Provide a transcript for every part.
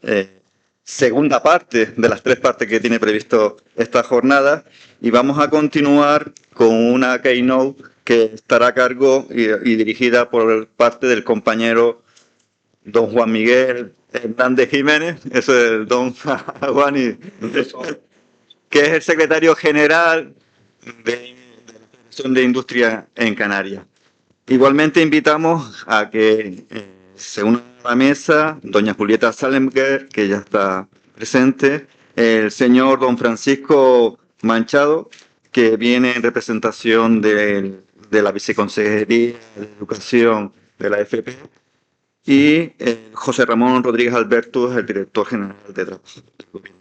eh, segunda parte de las tres partes que tiene previsto esta jornada y vamos a continuar con una keynote que estará a cargo y dirigida por parte del compañero don Juan Miguel Hernández Jiménez, eso es el don Juan, que es el secretario general de la Federación de Industria en Canarias. Igualmente invitamos a que se una a la mesa doña Julieta Salemger, que ya está presente, el señor don Francisco Manchado, que viene en representación de la Viceconsejería de Educación de la FP, y José Ramón Rodríguez Alberto, el director general de Trabajo del Gobierno.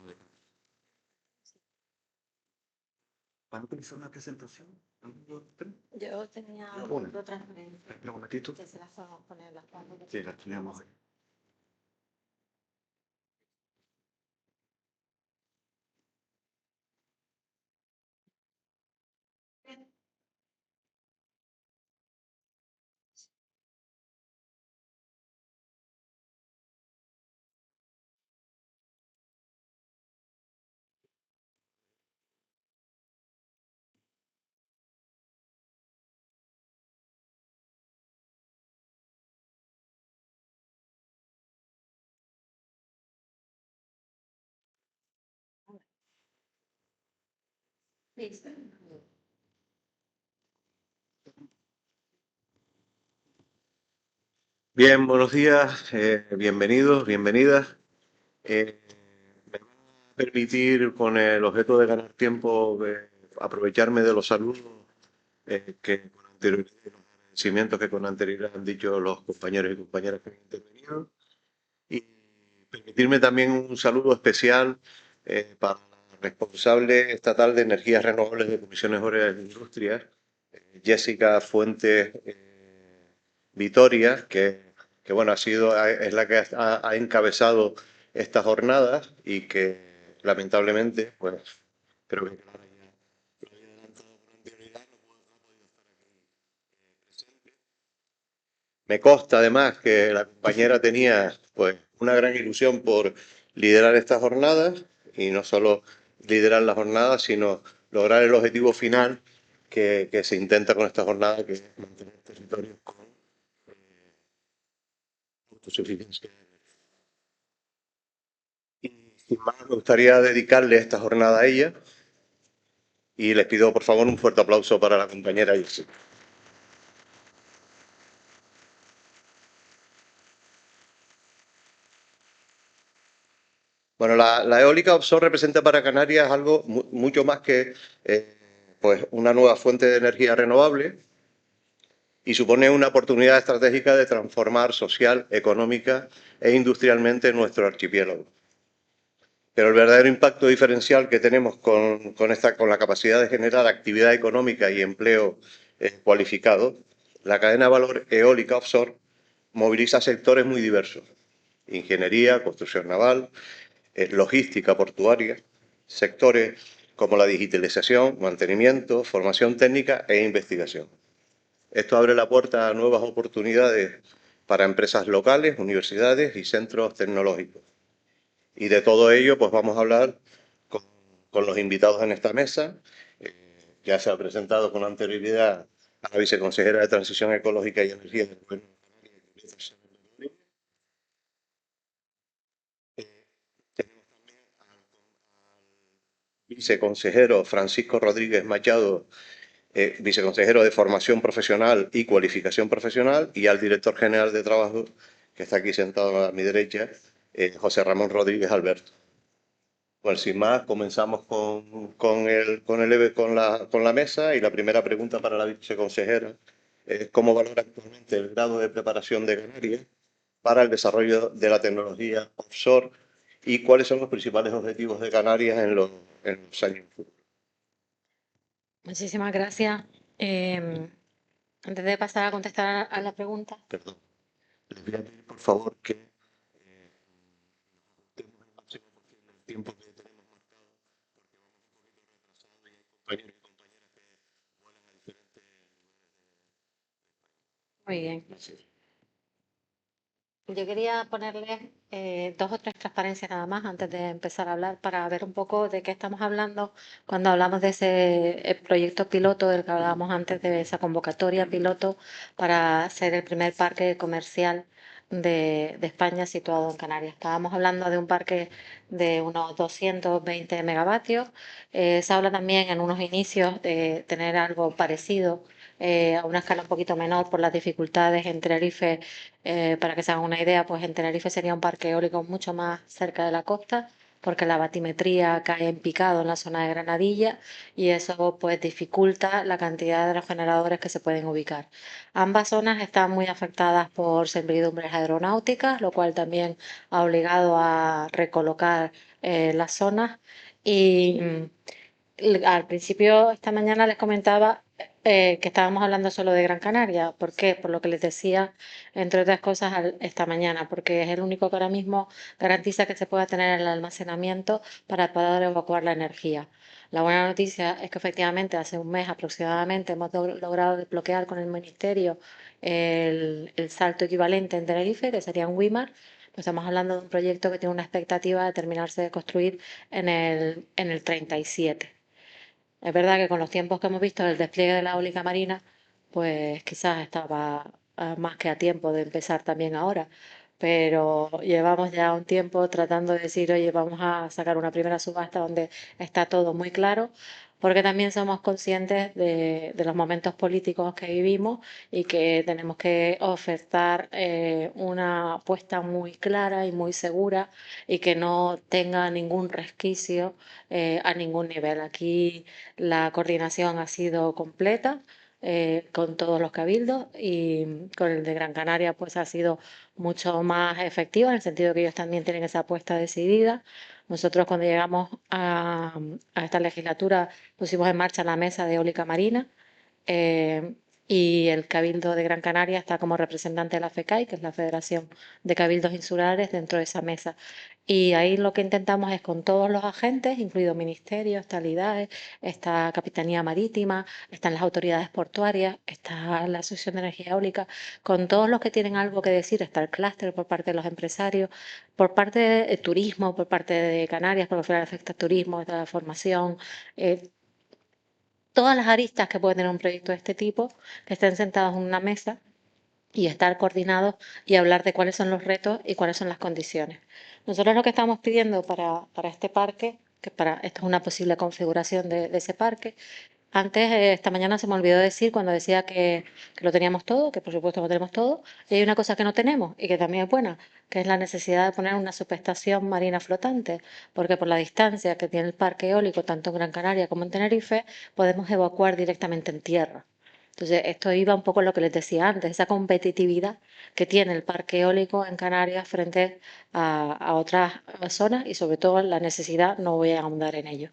¿Van a utilizar una presentación? Yo tenía otra referencia. Un momentito. Que se las podemos poner las cuatro. Sí, las tenemos ahí. Listo. Bien, buenos días, bienvenidos, bienvenidas. Me van a permitir, con el objeto de ganar tiempo, aprovecharme de los saludos que con anterioridad, los agradecimientos que con anterioridad han dicho los compañeros y compañeras que han intervenido. Y permitirme también un saludo especial para la responsable estatal de energías renovables de Comisiones Obreras de Industrias, Jessica Fuentes Vitoria, que bueno, es la que ha encabezado estas jornadas y que lamentablemente, pues creo que Clara ya lo había adelantado con anterioridad, no ha podido estar aquí presente. Me consta además que la compañera tenía pues una gran ilusión por liderar estas jornadas y no solo liderar las jornadas, sino lograr el objetivo final que se intenta con esta jornada, que es mantener territorios con autosuficiencia. Y sin más, me gustaría dedicarle esta jornada a ella y les pido por favor un fuerte aplauso para la compañera Jessica. Bueno, la eólica offshore representa para Canarias algo mucho más que pues una nueva fuente de energía renovable y supone una oportunidad estratégica de transformar social, económica e industrialmente nuestro archipiélago. Pero el verdadero impacto diferencial que tenemos con la capacidad de generar actividad económica y empleo cualificado, la cadena de valor eólica offshore moviliza sectores muy diversos: ingeniería, construcción naval, logística portuaria, sectores como la digitalización, mantenimiento, formación técnica e investigación. Esto abre la puerta a nuevas oportunidades para empresas locales, universidades y centros tecnológicos. Y de todo ello, pues vamos a hablar con los invitados en esta mesa. Ya se ha presentado con anterioridad a la viceconsejera de Transición Ecológica y Energía del Gobierno de Canarias, tenemos también al viceconsejero Francisco Rodríguez Machado, viceconsejero de Formación Profesional y Cualificación Profesional, y al director general de Trabajo, que está aquí sentado a mi derecha, José Ramón Rodríguez Alberto. Pues sin más, comenzamos con la mesa, y la primera pregunta para la viceconsejera es: ¿cómo valora actualmente el grado de preparación de Canarias para el desarrollo de la tecnología offshore y cuáles son los principales objetivos de Canarias en los años futuros? Muchísimas gracias. Antes de pasar a contestar a la pregunta. Perdón. Les voy a pedir, por favor, que ajustemos el máximo posible el tiempo que tenemos marcado, porque vamos un poquito retrasados y hay compañeros y compañeras que vuelan a diferentes lugares de España. Muy bien. Gracias. yo quería ponerles dos o tres transparencias nada más antes de empezar a hablar para ver un poco de qué estamos hablando cuando hablamos de ese proyecto piloto del que hablábamos antes, de esa convocatoria piloto para ser el primer parque comercial de España situado en Canarias. Estábamos hablando de un parque de unos 220 megavatios. Se habla también en unos inicios de tener algo parecido a una escala un poquito menor por las dificultades en Tenerife. Para que se hagan una idea, pues en Tenerife sería un parque eólico mucho más cerca de la costa, porque la batimetría cae en picado en la zona de Granadilla y eso pues dificulta la cantidad de los generadores que se pueden ubicar. Ambas zonas están muy afectadas por servidumbres aeronáuticas, lo cual también ha obligado a recolocar las zonas y al principio, esta mañana les comentaba que estábamos hablando solo de Gran Canaria. ¿Por qué? Por lo que les decía, entre otras cosas, esta mañana, porque es el único que ahora mismo garantiza que se pueda tener el almacenamiento para poder evacuar la energía. La buena noticia es que efectivamente hace un mes aproximadamente hemos logrado desbloquear con el Ministerio el salto equivalente en Tenerife, que sería en Wimar. Pues estamos hablando de un proyecto que tiene una expectativa de terminarse de construir en el 37. Es verdad que con los tiempos que hemos visto del despliegue de la eólica marina, pues quizás estaba más que a tiempo de empezar también ahora, pero llevamos ya un tiempo tratando de decir, oye, vamos a sacar una primera subasta donde está todo muy claro, porque también somos conscientes de los momentos políticos que vivimos y que tenemos que ofertar una apuesta muy clara y muy segura y que no tenga ningún resquicio a ningún nivel. Aquí la coordinación ha sido completa con todos los cabildos y con el de Gran Canaria pues ha sido mucho más efectiva en el sentido que ellos también tienen esa apuesta decidida. Nosotros cuando llegamos a esta legislatura pusimos en marcha la mesa de eólica marina eh, y el Cabildo de Gran Canaria está como representante de la FECAI, que es la Federación de Cabildos Insulares, dentro de esa mesa. Y ahí lo que intentamos es con todos los agentes, incluidos ministerios, está el IDAE, está Capitanía Marítima, están las autoridades portuarias, está la Asociación de Energía Eólica, con todos los que tienen algo que decir, está el clúster por parte de los empresarios, por parte de turismo, por parte de Canarias, porque al final afecta al turismo, está la formación, todas las aristas que puede tener un proyecto de este tipo, que estén sentados en una mesa y estar coordinados y hablar de cuáles son los retos y cuáles son las condiciones. Nosotros lo que estamos pidiendo para este parque, esto es una posible configuración de ese parque. Antes, esta mañana se me olvidó decir cuando decía que lo teníamos todo, que por supuesto lo tenemos todo, y hay una cosa que no tenemos y que también es buena, que es la necesidad de poner una subestación marina flotante, porque por la distancia que tiene el parque eólico, tanto en Gran Canaria como en Tenerife, podemos evacuar directamente en tierra. Entonces, esto iba un poco a lo que les decía antes, esa competitividad que tiene el parque eólico en Canarias frente a otras zonas y sobre todo la necesidad, no voy a ahondar en ello.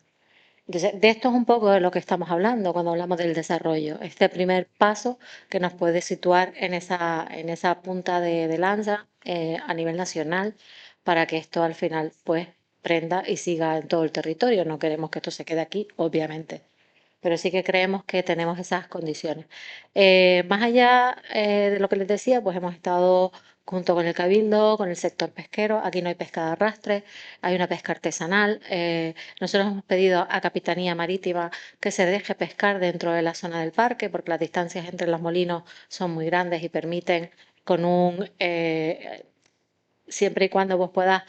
Entonces, de esto es un poco de lo que estamos hablando cuando hablamos del desarrollo. Este primer paso que nos puede situar en esa punta de lanza a nivel nacional para que esto al final pues prenda y siga en todo el territorio. No queremos que esto se quede aquí, obviamente, pero sí que creemos que tenemos esas condiciones. Más allá de lo que les decía, pues hemos estado junto con el Cabildo, con el sector pesquero. Aquí no hay pesca de arrastre, hay una pesca artesanal. Nosotros hemos pedido a Capitanía Marítima que se deje pescar dentro de la zona del parque, porque las distancias entre los molinos son muy grandes y permiten con siempre y cuando vos puedas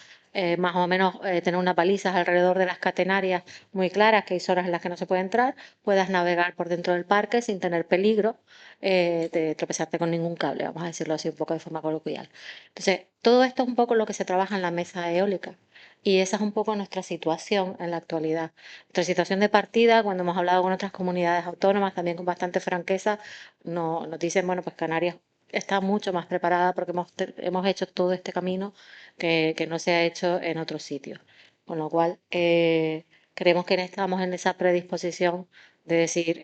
más o menos tener unas balizas alrededor de las catenarias muy claras, que hay zonas en las que no se puede entrar, puedas navegar por dentro del parque sin tener peligro de tropezarte con ningún cable, vamos a decirlo así un poco de forma coloquial. Entonces, todo esto es un poco lo que se trabaja en la mesa eólica. Y esa es un poco nuestra situación en la actualidad. Nuestra situación de partida, cuando hemos hablado con otras comunidades autónomas, también con bastante franqueza, nos dicen, bueno, pues Canarias está mucho más preparada porque hemos hecho todo este camino que no se ha hecho en otros sitios. Con lo cual, creemos que estamos en esa predisposición de decir,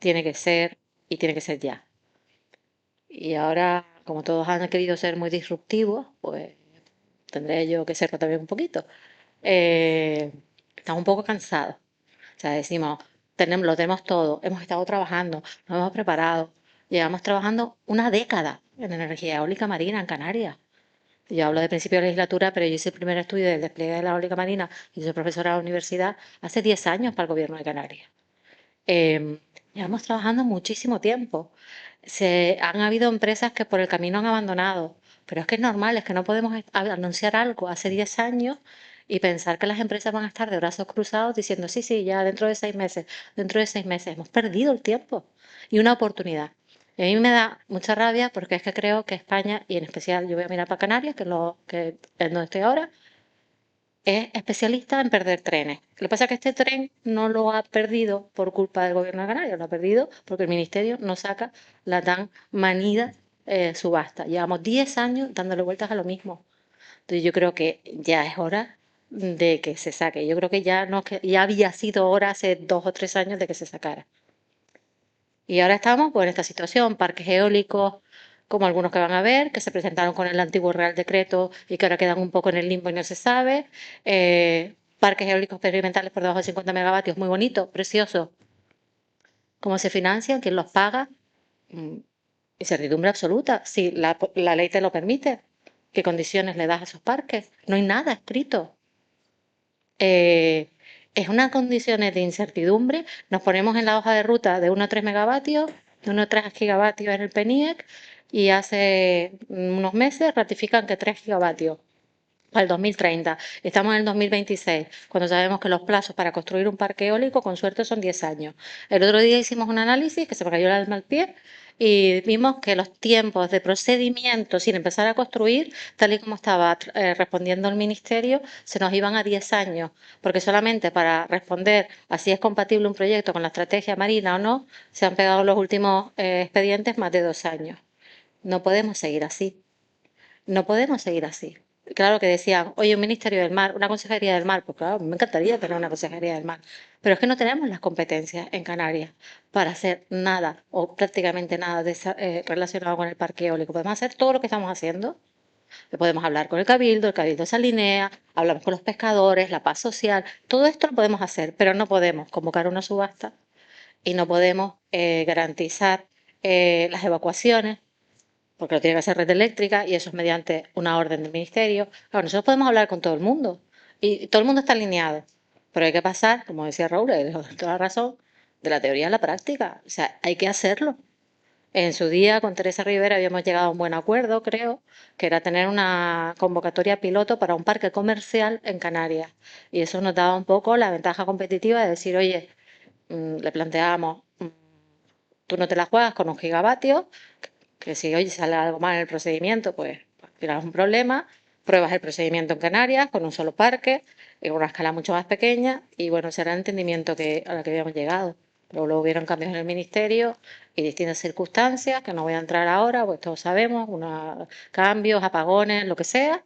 tiene que ser y tiene que ser ya. Y ahora, como todos han querido ser muy disruptivos, pues tendré yo que serlo también un poquito. Estamos un poco cansados. O sea, decimos, lo tenemos todo, hemos estado trabajando, nos hemos preparado, llevamos trabajando una década en energía eólica marina en Canarias. Yo hablo de principio de legislatura, pero yo hice el primer estudio del despliegue de la eólica marina y soy profesora de la universidad hace 10 años para el Gobierno de Canarias. Llevamos trabajando muchísimo tiempo. Han habido empresas que por el camino han abandonado, pero es que es normal, es que no podemos anunciar algo hace 10 años y pensar que las empresas van a estar de brazos cruzados diciendo, sí, sí, ya dentro de 6 meses, dentro de 6 meses. Hemos perdido el tiempo y una oportunidad. Y a mí me da mucha rabia porque es que creo que España, y en especial yo voy a mirar para Canarias, que es donde estoy ahora, es especialista en perder trenes. Lo que pasa es que este tren no lo ha perdido por culpa del Gobierno de Canarias, lo ha perdido porque el Ministerio no saca la tan manida subasta. Llevamos 10 años dándole vueltas a lo mismo. Entonces yo creo que ya es hora de que se saque. Yo creo que ya, no, que ya había sido hora hace 2 o 3 años de que se sacara. Y ahora estamos pues, en esta situación, parques eólicos, como algunos que van a ver, que se presentaron con el antiguo Real Decreto y que ahora quedan un poco en el limbo y no se sabe. Parques eólicos experimentales por debajo de 50 megavatios, muy bonito, precioso. ¿Cómo se financian? ¿Quién los paga? Mm, Incertidumbre absoluta. Si la ley te lo permite, ¿qué condiciones le das a esos parques? No hay nada escrito. Eh, es unas condiciones de incertidumbre. Nos ponemos en la hoja de ruta de 1 a 3 megavatios, de 1 a 3 gigavatios en el PNIEC y hace unos meses ratifican que 3 gigavatios para el 2030. Estamos en el 2026, cuando sabemos que los plazos para construir un parque eólico con suerte son 10 años. El otro día hicimos un análisis que se me cayó el alma al pie y vimos que los tiempos de procedimiento sin empezar a construir, tal y como estaba respondiendo el Ministerio, se nos iban a 10 años, porque solamente para responder a si es compatible un proyecto con la estrategia marina o no, se han pegado los últimos expedientes más de 2 años. No podemos seguir así. No podemos seguir así. Claro que decían, oye, un ministerio del mar, una consejería del mar, pues claro, me encantaría tener una consejería del mar, pero es que no tenemos las competencias en Canarias para hacer nada o prácticamente nada relacionado con el parque eólico. Podemos hacer todo lo que estamos haciendo. Podemos hablar con el Cabildo se alinea, hablamos con los pescadores, la paz social, todo esto lo podemos hacer, pero no podemos convocar una subasta y no podemos garantizar las evacuaciones porque lo tiene que hacer Red Eléctrica y eso es mediante una orden del Ministerio. Claro, nosotros podemos hablar con todo el mundo y todo el mundo está alineado, pero hay que pasar, como decía Raúl, y toda la razón, de la teoría a la práctica. O sea, hay que hacerlo. En su día, con Teresa Rivera, habíamos llegado a un buen acuerdo, creo, que era tener una convocatoria piloto para un parque comercial en Canarias. Y eso nos daba un poco la ventaja competitiva de decir, oye, le planteamos, tú no te la juegas con 1 gigavatio, que si hoy sale algo mal en el procedimiento, pues al final es un problema. Pruebas el procedimiento en Canarias con un solo parque, en una escala mucho más pequeña, y bueno, ese era el entendimiento a la que habíamos llegado. Pero luego hubieron cambios en el ministerio y distintas circunstancias, que no voy a entrar ahora, pues todos sabemos, cambios, apagones, lo que sea.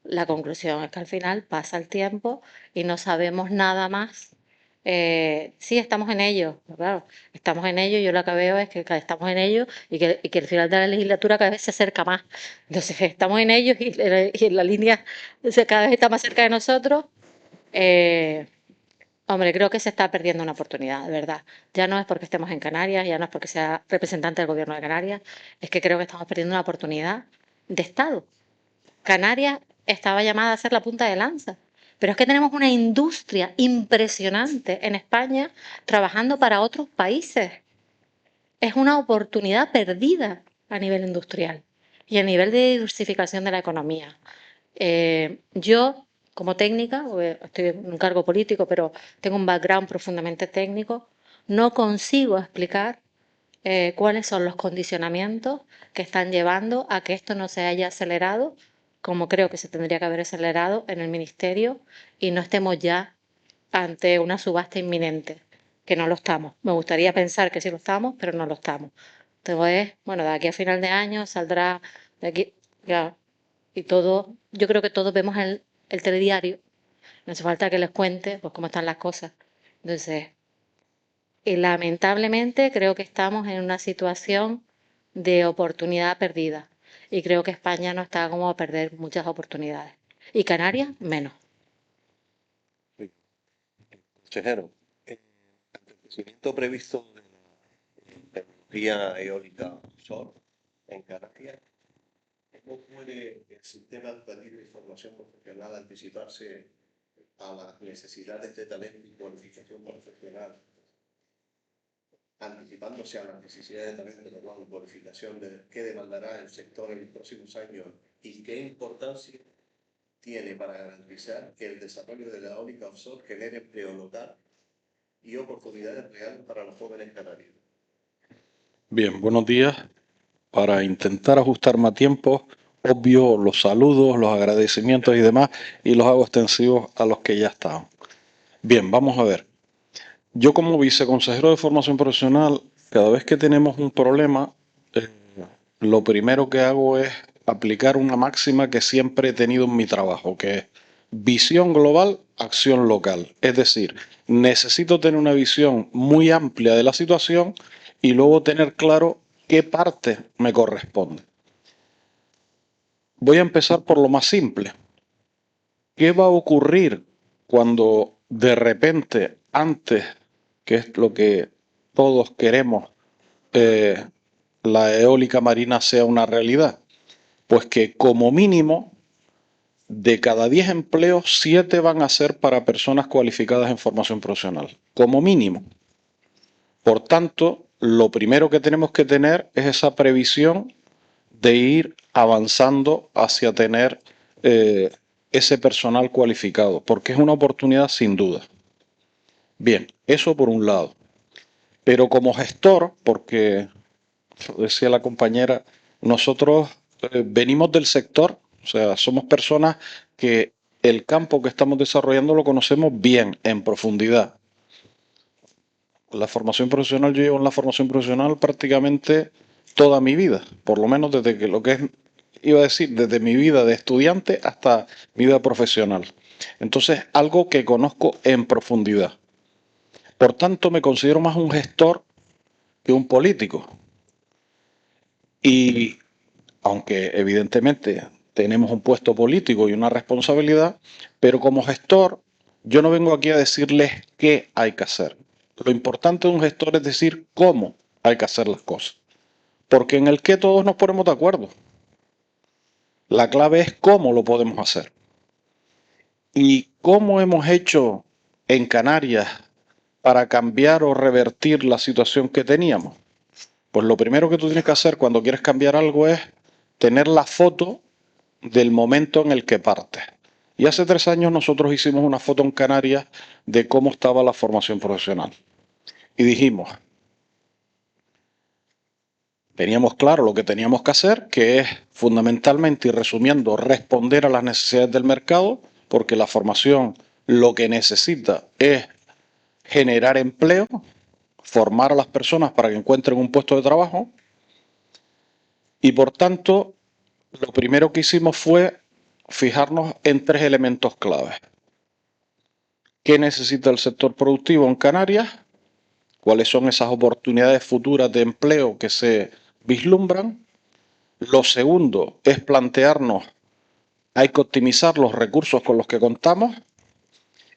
La conclusión es que al final pasa el tiempo y no sabemos nada más. Sí, estamos en ello, pero claro, estamos en ello. Yo lo que veo es que estamos en ello y que el final de la legislatura cada vez se acerca más. Entonces, estamos en ello y la línea cada vez está más cerca de nosotros. Eh, Hombre, creo que se está perdiendo una oportunidad, de verdad. Ya no es porque estemos en Canarias, ya no es porque sea representante del Gobierno de Canarias, es que creo que estamos perdiendo una oportunidad de Estado. Canarias estaba llamada a ser la punta de lanza. Pero es que tenemos una industria impresionante en España trabajando para otros países. Es una oportunidad perdida a nivel industrial y a nivel de diversificación de la economía. Yo, como técnica, estoy en un cargo político, pero tengo un background profundamente técnico, no consigo explicar cuáles son los condicionamientos que están llevando a que esto no se haya acelerado, como creo que se tendría que haber acelerado en el Ministerio y no estemos ya ante una subasta inminente, que no lo estamos. Me gustaría pensar que sí lo estamos, pero no lo estamos. Entonces, bueno, de aquí a final de año saldrá de aquí, ya, y todo, yo creo que todos vemos el telediario, no hace falta que les cuente pues cómo están las cosas. Entonces, y lamentablemente creo que estamos en una situación de oportunidad perdida. Y creo que España no está como a perder muchas oportunidades. Y Canarias, menos. Sí. Consejero, ante el crecimiento previsto de la tecnología eólica offshore en Canarias, ¿Cómo puede el sistema educativo de formación profesional anticiparse a las necesidades de talento y cualificación profesional, anticipándose a las necesidades de talento y cualificación que demandará el sector en los próximos años y qué importancia tiene para garantizar que el desarrollo de la eólica offshore genere empleo local y oportunidades reales para los jóvenes canarios? Bien, buenos días. Para intentar ajustarme a tiempo, obvio los saludos, los agradecimientos y demás, y los hago extensivos a los que ya estaban. Bien, vamos a ver. Yo como viceconsejero de formación profesional, cada vez que tenemos un problema, lo primero que hago es aplicar una máxima que siempre he tenido en mi trabajo, que es visión global, acción local. Es decir, necesito tener una visión muy amplia de la situación y luego tener claro qué parte me corresponde. Voy a empezar por lo más simple. ¿Qué va a ocurrir cuando de repente, antes, que es lo que todos queremos, la eólica marina sea una realidad? Pues que como mínimo, de cada 10 empleos, 7 van a ser para personas cualificadas en formación profesional. Como mínimo. Por tanto, lo primero que tenemos que tener es esa previsión de ir avanzando hacia tener ese personal cualificado, porque es una oportunidad sin duda. Bien, eso por un lado. Pero como gestor, porque decía la compañera, nosotros venimos del sector, o sea, somos personas que el campo que estamos desarrollando lo conocemos bien, en profundidad. La formación profesional, yo llevo en la formación profesional prácticamente toda mi vida, por lo menos desde que lo que es, iba a decir, desde mi vida de estudiante hasta mi vida profesional. Entonces, algo que conozco en profundidad. Por tanto, me considero más un gestor que un político. Y aunque evidentemente tenemos un puesto político y una responsabilidad, pero como gestor, yo no vengo aquí a decirles qué hay que hacer. Lo importante de un gestor es decir cómo hay que hacer las cosas. Porque en el qué todos nos ponemos de acuerdo. La clave es cómo lo podemos hacer. ¿Y cómo hemos hecho en Canarias para cambiar o revertir la situación que teníamos? Pues lo primero que tú tienes que hacer cuando quieres cambiar algo es tener la foto del momento en el que partes. Y hace 3 años nosotros hicimos una foto en Canarias de cómo estaba la formación profesional. Y dijimos, teníamos claro lo que teníamos que hacer, que es fundamentalmente y resumiendo, responder a las necesidades del mercado, porque la formación lo que necesita es generar empleo, formar a las personas para que encuentren un puesto de trabajo. Y por tanto, lo primero que hicimos fue fijarnos en 3 elementos claves. ¿Qué necesita el sector productivo en Canarias? ¿Cuáles son esas oportunidades futuras de empleo que se vislumbran? Lo segundo es plantearnos, hay que optimizar los recursos con los que contamos.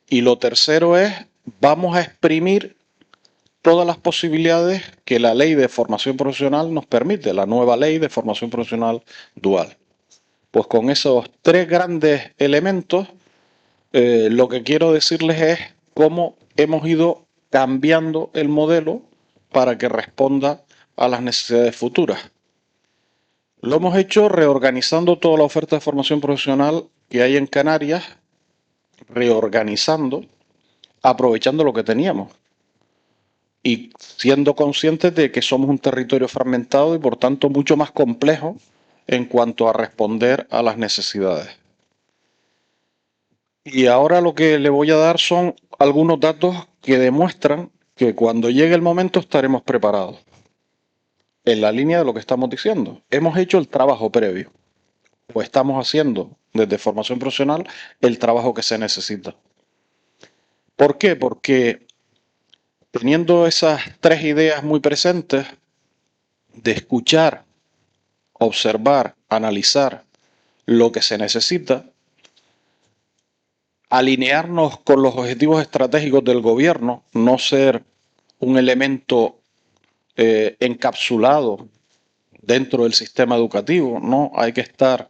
Y lo tercero es, vamos a exprimir todas las posibilidades que la ley de formación profesional nos permite, la nueva ley de formación profesional dual. Pues con esos 3 grandes elementos, lo que quiero decirles es cómo hemos ido cambiando el modelo para que responda a las necesidades futuras. Lo hemos hecho reorganizando toda la oferta de formación profesional que hay en Canarias, reorganizando, aprovechando lo que teníamos y siendo conscientes de que somos un territorio fragmentado y por tanto mucho más complejo en cuanto a responder a las necesidades. Y ahora lo que le voy a dar son algunos datos que demuestran que cuando llegue el momento estaremos preparados. En la línea de lo que estamos diciendo, hemos hecho el trabajo previo, o estamos haciendo desde formación profesional el trabajo que se necesita. ¿Por qué? Porque teniendo esas 3 ideas muy presentes, de escuchar, observar, analizar lo que se necesita, alinearnos con los objetivos estratégicos del gobierno, no ser un elemento encapsulado dentro del sistema educativo, ¿no? Hay que estar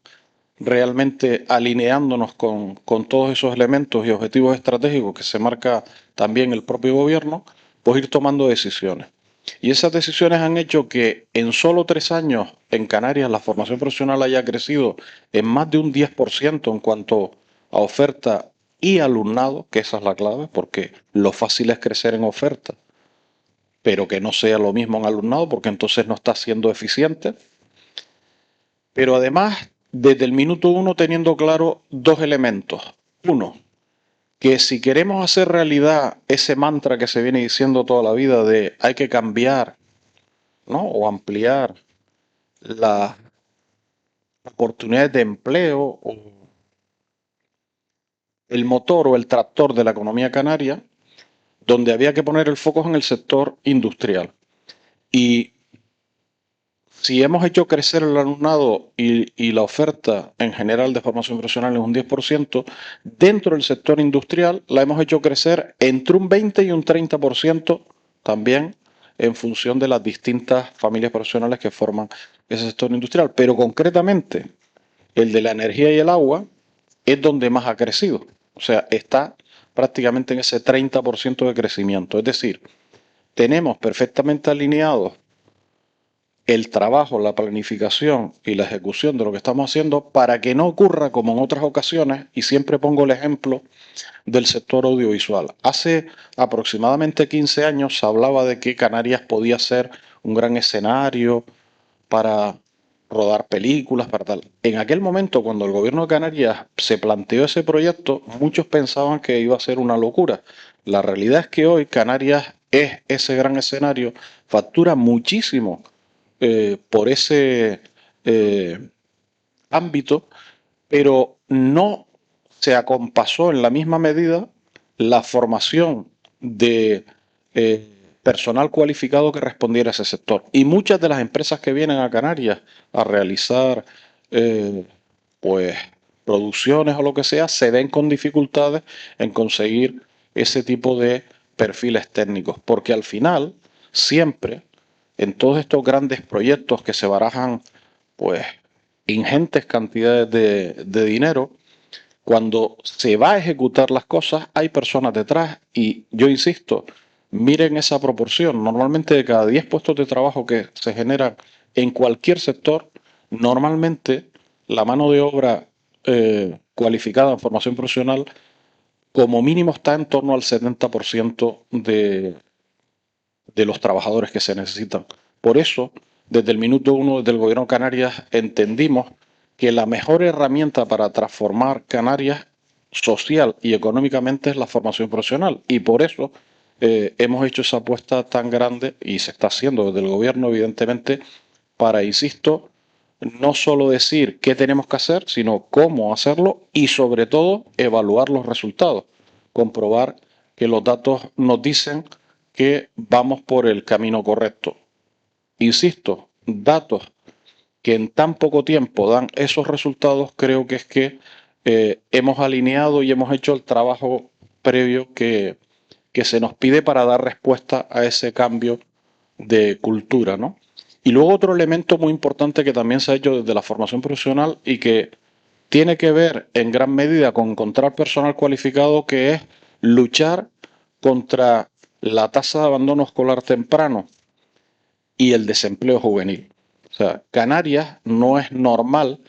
realmente alineándonos con todos esos elementos y objetivos estratégicos que se marca también el propio gobierno, pues ir tomando decisiones. Y esas decisiones han hecho que en solo 3 años en Canarias la formación profesional haya crecido en más de un 10% en cuanto a oferta y alumnado, que esa es la clave, porque lo fácil es crecer en oferta, pero que no sea lo mismo en alumnado, porque entonces no está siendo eficiente. Pero además, desde el minuto 1 teniendo claro 2 elementos. Uno, que si queremos hacer realidad ese mantra que se viene diciendo toda la vida de hay que cambiar, ¿no? O ampliar las oportunidades de empleo o el motor o el tractor de la economía canaria, donde había que poner el foco en el sector industrial. Y si hemos hecho crecer el alumnado y la oferta en general de formación profesional en un 10%, dentro del sector industrial la hemos hecho crecer entre un 20 y un 30% también en función de las distintas familias profesionales que forman ese sector industrial. Pero concretamente, el de la energía y el agua es donde más ha crecido. O sea, está prácticamente en ese 30% de crecimiento. Es decir, tenemos perfectamente alineados el trabajo, la planificación y la ejecución de lo que estamos haciendo para que no ocurra como en otras ocasiones, y siempre pongo el ejemplo del sector audiovisual. Hace aproximadamente 15 años se hablaba de que Canarias podía ser un gran escenario para rodar películas, para tal. En aquel momento, cuando el gobierno de Canarias se planteó ese proyecto, muchos pensaban que iba a ser una locura. La realidad es que hoy Canarias es ese gran escenario, factura muchísimo por ese ámbito, pero no se acompasó en la misma medida la formación de personal cualificado que respondiera a ese sector. Y muchas de las empresas que vienen a Canarias a realizar pues producciones o lo que sea, se ven con dificultades en conseguir ese tipo de perfiles técnicos, porque al final siempre en todos estos grandes proyectos que se barajan pues ingentes cantidades de dinero, cuando se va a ejecutar las cosas hay personas detrás y yo insisto, miren esa proporción. Normalmente de cada 10 puestos de trabajo que se generan en cualquier sector, normalmente la mano de obra cualificada en formación profesional como mínimo está en torno al 70% de los trabajadores que se necesitan. Por eso, desde el minuto 1 del gobierno de Canarias entendimos que la mejor herramienta para transformar Canarias social y económicamente es la formación profesional. Y por eso hemos hecho esa apuesta tan grande y se está haciendo desde el gobierno, evidentemente, para, insisto, no solo decir qué tenemos que hacer, sino cómo hacerlo y sobre todo evaluar los resultados, comprobar que los datos nos dicen que vamos por el camino correcto. Insisto, datos que en tan poco tiempo dan esos resultados, creo que es que hemos alineado y hemos hecho el trabajo previo que se nos pide para dar respuesta a ese cambio de cultura, ¿no? Y luego otro elemento muy importante que también se ha hecho desde la formación profesional y que tiene que ver en gran medida con encontrar personal cualificado, que es luchar contra la tasa de abandono escolar temprano y el desempleo juvenil. O sea, Canarias no es normal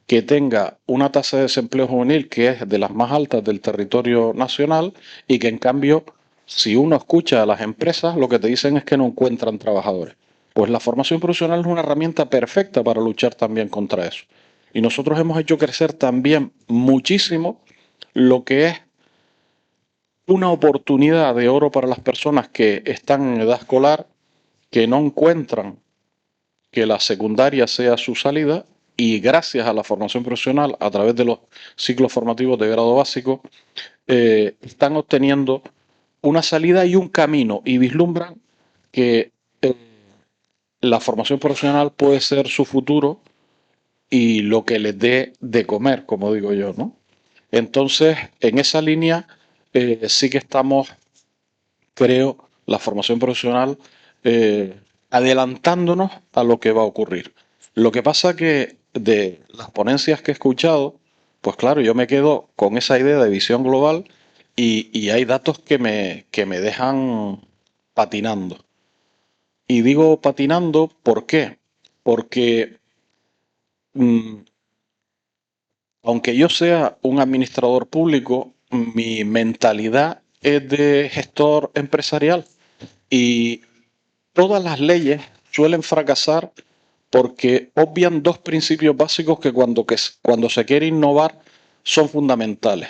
que tenga una tasa de desempleo juvenil que es de las más altas del territorio nacional y que en cambio, si uno escucha a las empresas, lo que te dicen es que no encuentran trabajadores. Pues la formación profesional es una herramienta perfecta para luchar también contra eso. Y nosotros hemos hecho crecer también muchísimo lo que es una oportunidad de oro para las personas que están en edad escolar, que no encuentran que la secundaria sea su salida y gracias a la formación profesional a través de los ciclos formativos de grado básico están obteniendo una salida y un camino y vislumbran que la formación profesional puede ser su futuro y lo que les dé de comer, como digo yo, ¿no? Entonces, en esa línea sí que estamos, creo, la formación profesional adelantándonos a lo que va a ocurrir. Lo que pasa que de las ponencias que he escuchado, pues claro, yo me quedo con esa idea de visión global y hay datos que me dejan patinando. Y digo patinando, ¿por qué? Porque mm, aunque yo sea un administrador público, mi mentalidad es de gestor empresarial y todas las leyes suelen fracasar porque obvian dos principios básicos que cuando se quiere innovar son fundamentales.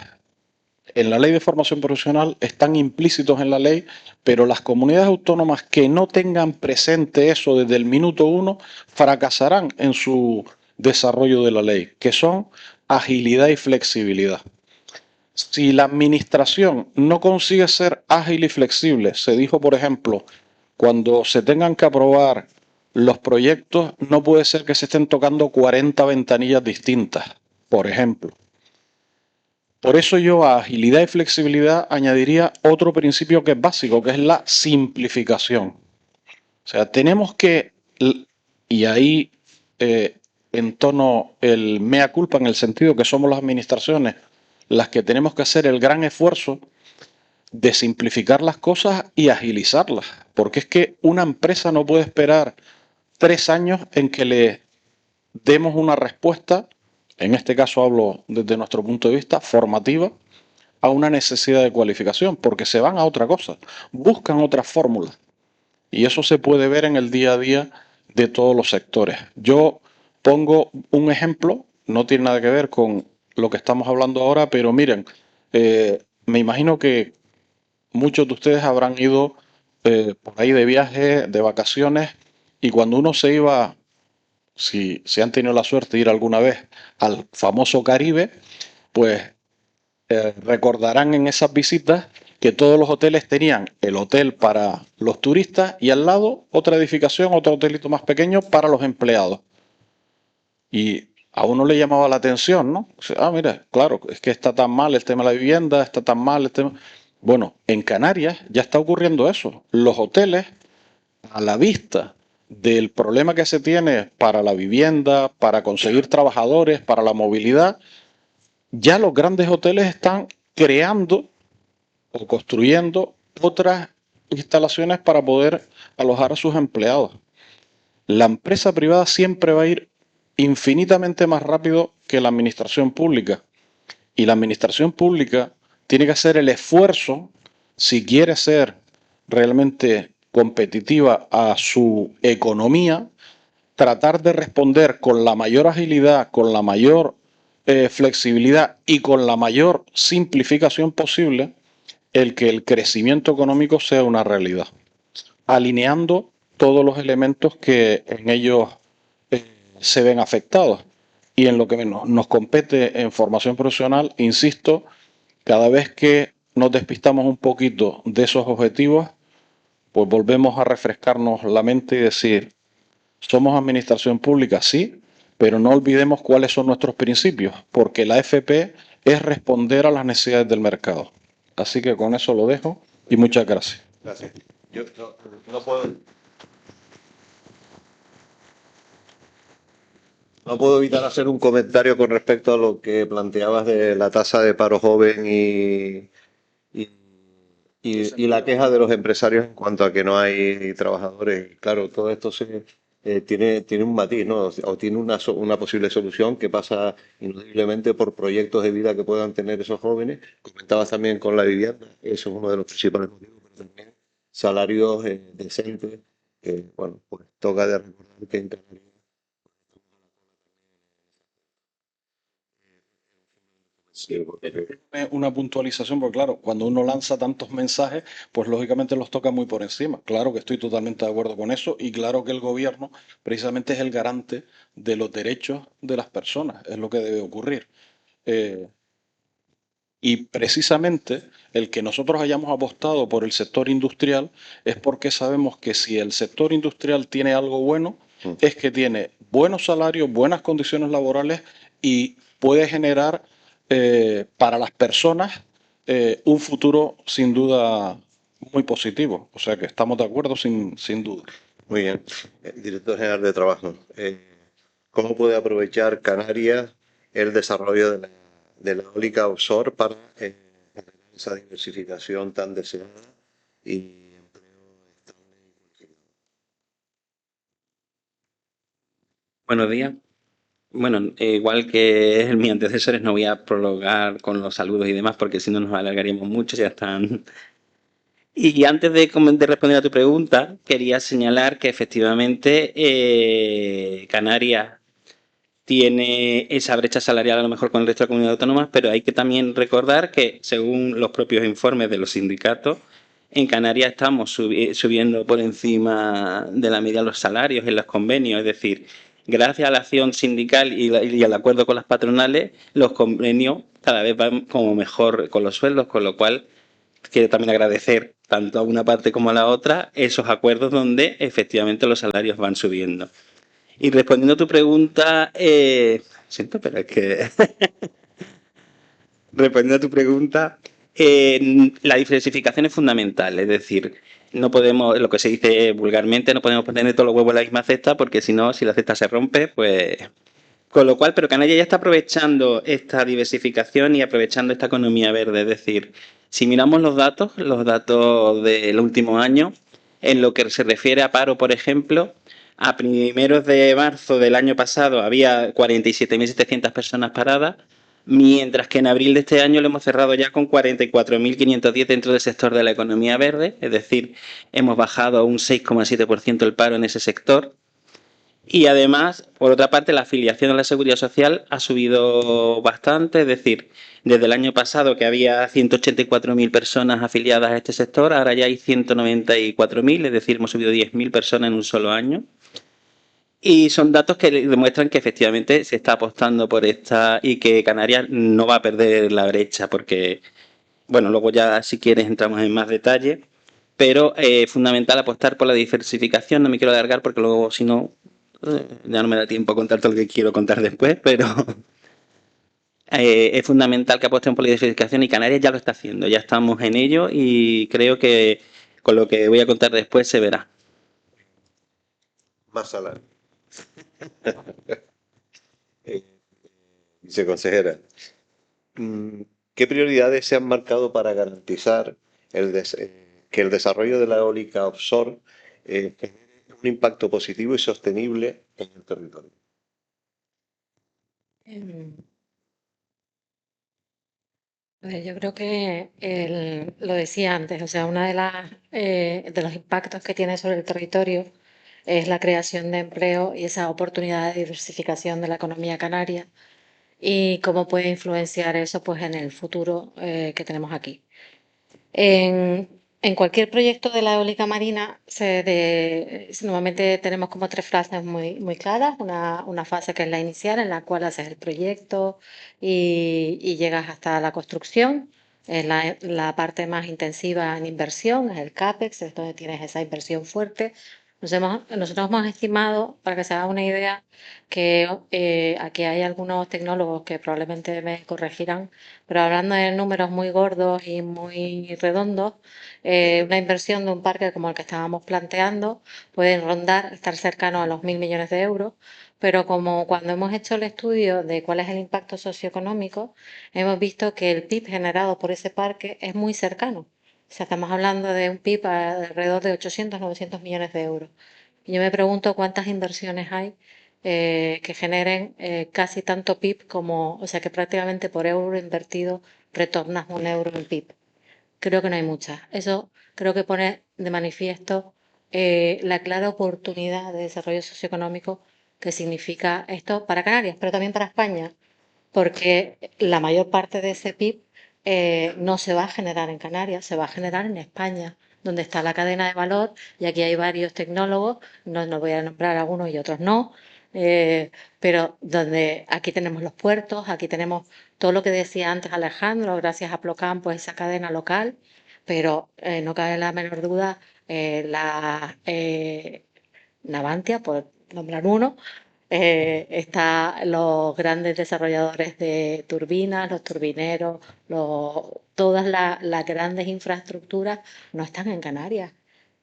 En la ley de formación profesional están implícitos en la ley, pero las comunidades autónomas que no tengan presente eso desde el minuto uno fracasarán en su desarrollo de la ley, que son agilidad y flexibilidad. Si la administración no consigue ser ágil y flexible, se dijo, por ejemplo, cuando se tengan que aprobar los proyectos, no puede ser que se estén tocando 40 ventanillas distintas, por ejemplo. Por eso yo a agilidad y flexibilidad añadiría otro principio que es básico, que es la simplificación. O sea, tenemos que, y ahí entono el mea culpa en el sentido que somos las administraciones las que tenemos que hacer el gran esfuerzo de simplificar las cosas y agilizarlas. Porque es que una empresa no puede esperar 3 años en que le demos una respuesta, en este caso hablo desde nuestro punto de vista, formativa, a una necesidad de cualificación, porque se van a otra cosa, buscan otras fórmulas. Y eso se puede ver en el día a día de todos los sectores. Yo pongo un ejemplo, no tiene nada que ver con lo que estamos hablando ahora, pero miren, me imagino que muchos de ustedes habrán ido por ahí de viaje, de vacaciones, y cuando uno se iba, si han tenido la suerte de ir alguna vez al famoso Caribe, pues recordarán en esas visitas que todos los hoteles tenían el hotel para los turistas y al lado otra edificación, otro hotelito más pequeño para los empleados. Y a uno le llamaba la atención, ¿no? O sea, mira, claro, es que está tan mal el tema de la vivienda, está tan mal el tema... Bueno, en Canarias ya está ocurriendo eso. Los hoteles, a la vista del problema que se tiene para la vivienda, para conseguir trabajadores, para la movilidad, ya los grandes hoteles están creando o construyendo otras instalaciones para poder alojar a sus empleados. La empresa privada siempre va a ir infinitamente más rápido que la administración pública. Y la administración pública tiene que hacer el esfuerzo, si quiere ser realmente competitiva a su economía, tratar de responder con la mayor agilidad, con la mayor flexibilidad y con la mayor simplificación posible el que el crecimiento económico sea una realidad, alineando todos los elementos que en ellos se ven afectados. Y en lo que nos compete en formación profesional, insisto, cada vez que nos despistamos un poquito de esos objetivos, pues volvemos a refrescarnos la mente y decir, somos administración pública, sí, pero no olvidemos cuáles son nuestros principios, porque la FP es responder a las necesidades del mercado. Así que con eso lo dejo y muchas gracias. Gracias. Yo no puedo evitar hacer un comentario con respecto a lo que planteabas de la tasa de paro joven y la queja de los empresarios en cuanto a que no hay trabajadores. Y claro, todo esto tiene un matiz, ¿no? O tiene una posible solución que pasa inudiblemente por proyectos de vida que puedan tener esos jóvenes. Comentabas también con la vivienda, eso es uno de los principales motivos, pero también salarios decentes, que, bueno, pues toca de recordar que en Canarias sí, porque Una puntualización, porque claro, cuando uno lanza tantos mensajes, pues lógicamente los toca muy por encima. Claro que estoy totalmente de acuerdo con eso y claro que el gobierno precisamente es el garante de los derechos de las personas, es lo que debe ocurrir. Y precisamente el que nosotros hayamos apostado por el sector industrial es porque sabemos que si el sector industrial tiene algo bueno, es que tiene buenos salarios, buenas condiciones laborales y puede generar para las personas un futuro sin duda muy positivo. O sea que estamos de acuerdo sin duda. muy bien. Director General de Trabajo. cómo puede aprovechar Canarias el desarrollo de la eólica offshore para generar esa diversificación tan deseada y empleo estable y cualificado. Buenos días. Bueno, igual que mis antecesores, no voy a prolongar con los saludos y demás, porque si no nos alargaríamos mucho, ya están. Y antes de responder a tu pregunta, quería señalar que efectivamente Canarias tiene esa brecha salarial a lo mejor con el resto de comunidades autónomas, pero hay que también recordar que, según los propios informes de los sindicatos, en Canarias estamos subiendo por encima de la media los salarios en los convenios, es decir, gracias a la acción sindical y al acuerdo con las patronales, los convenios cada vez van como mejor con los sueldos, con lo cual quiero también agradecer tanto a una parte como a la otra esos acuerdos donde efectivamente los salarios van subiendo. Y respondiendo a tu pregunta, siento, pero es que respondiendo a tu pregunta, la diversificación es fundamental, es decir, no podemos, lo que se dice vulgarmente, no podemos poner todos los huevos en la misma cesta, porque si no, si la cesta se rompe, pues... Con lo cual, pero Canarias ya está aprovechando esta diversificación y aprovechando esta economía verde, es decir, si miramos los datos del último año, en lo que se refiere a paro, por ejemplo, a primeros de marzo del año pasado había 47.700 personas paradas, mientras que en abril de este año lo hemos cerrado ya con 44.510 dentro del sector de la economía verde, es decir, hemos bajado a un 6,7% el paro en ese sector. Y además, por otra parte, la afiliación a la Seguridad Social ha subido bastante, es decir, desde el año pasado que había 184.000 personas afiliadas a este sector, ahora ya hay 194.000, es decir, hemos subido 10.000 personas en un solo año. Y son datos que demuestran que efectivamente se está apostando por esta y que Canarias no va a perder la brecha, porque, bueno, luego ya si quieres entramos en más detalle, pero es fundamental apostar por la diversificación. No me quiero alargar porque luego si no ya no me da tiempo a contar todo lo que quiero contar después, pero es fundamental que apuesten por la diversificación y Canarias ya lo está haciendo, ya estamos en ello y creo que con lo que voy a contar después se verá. Más salario. Viceconsejera, ¿qué prioridades se han marcado para garantizar que el desarrollo de la eólica offshore genere un impacto positivo y sostenible en el territorio? Yo creo que lo decía antes, o sea, una de los impactos que tiene sobre el territorio es la creación de empleo y esa oportunidad de diversificación de la economía canaria y cómo puede influenciar eso pues en el futuro que tenemos aquí. En cualquier proyecto de la eólica marina normalmente tenemos como tres fases muy claras. Una fase que es la inicial, en la cual haces el proyecto y llegas hasta la construcción. Es la parte más intensiva en inversión, es el CAPEX, es donde tienes esa inversión fuerte. Nosotros hemos estimado, para que se haga una idea, que aquí hay algunos tecnólogos que probablemente me corregirán, pero hablando de números muy gordos y muy redondos, una inversión de un parque como el que estábamos planteando puede rondar, estar cercano a los 1.000 millones de euros, pero como cuando hemos hecho el estudio de cuál es el impacto socioeconómico, hemos visto que el PIB generado por ese parque es muy cercano. O sea, estamos hablando de un PIB alrededor de 800, 900 millones de euros. Y yo me pregunto cuántas inversiones hay que generen casi tanto PIB como, o sea, que prácticamente por euro invertido retornas un euro en PIB. Creo que no hay muchas. Eso creo que pone de manifiesto la clara oportunidad de desarrollo socioeconómico que significa esto para Canarias, pero también para España, porque la mayor parte de ese PIB no se va a generar en Canarias, se va a generar en España, donde está la cadena de valor, y aquí hay varios tecnólogos, no voy a nombrar algunos y otros no, pero donde aquí tenemos los puertos, aquí tenemos todo lo que decía antes Alejandro, gracias a Plocam, pues esa cadena local, pero no cabe la menor duda Navantia, por nombrar uno, está los grandes desarrolladores de turbinas, los turbineros, todas las grandes infraestructuras no están en Canarias.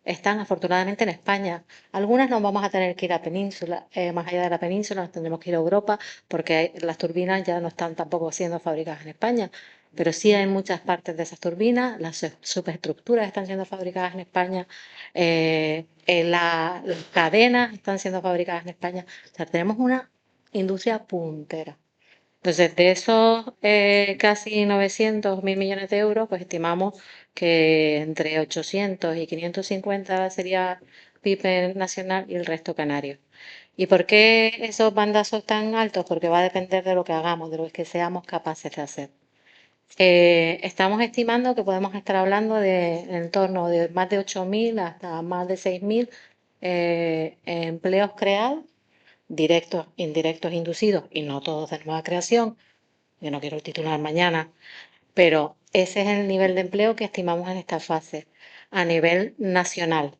están afortunadamente en España. Algunas nos vamos a tener que ir a península, más allá de la península, nos tendremos que ir a Europa, porque las turbinas ya no están tampoco siendo fabricadas en España. Pero sí hay muchas partes de esas turbinas, las superestructuras están siendo fabricadas en España, las cadenas están siendo fabricadas en España. O sea, tenemos una industria puntera. Entonces, de esos casi 900.000 millones de euros, pues estimamos que entre 800 y 550 sería PIB nacional y el resto canario. ¿Y por qué esos bandazos tan altos? Porque va a depender de lo que hagamos, de lo que seamos capaces de hacer. Estamos estimando que podemos estar hablando de en torno de más de 8.000 hasta más de 6.000 empleos creados, directos, indirectos, inducidos y no todos de nueva creación. Yo no quiero titular mañana, pero ese es el nivel de empleo que estimamos en esta fase a nivel nacional.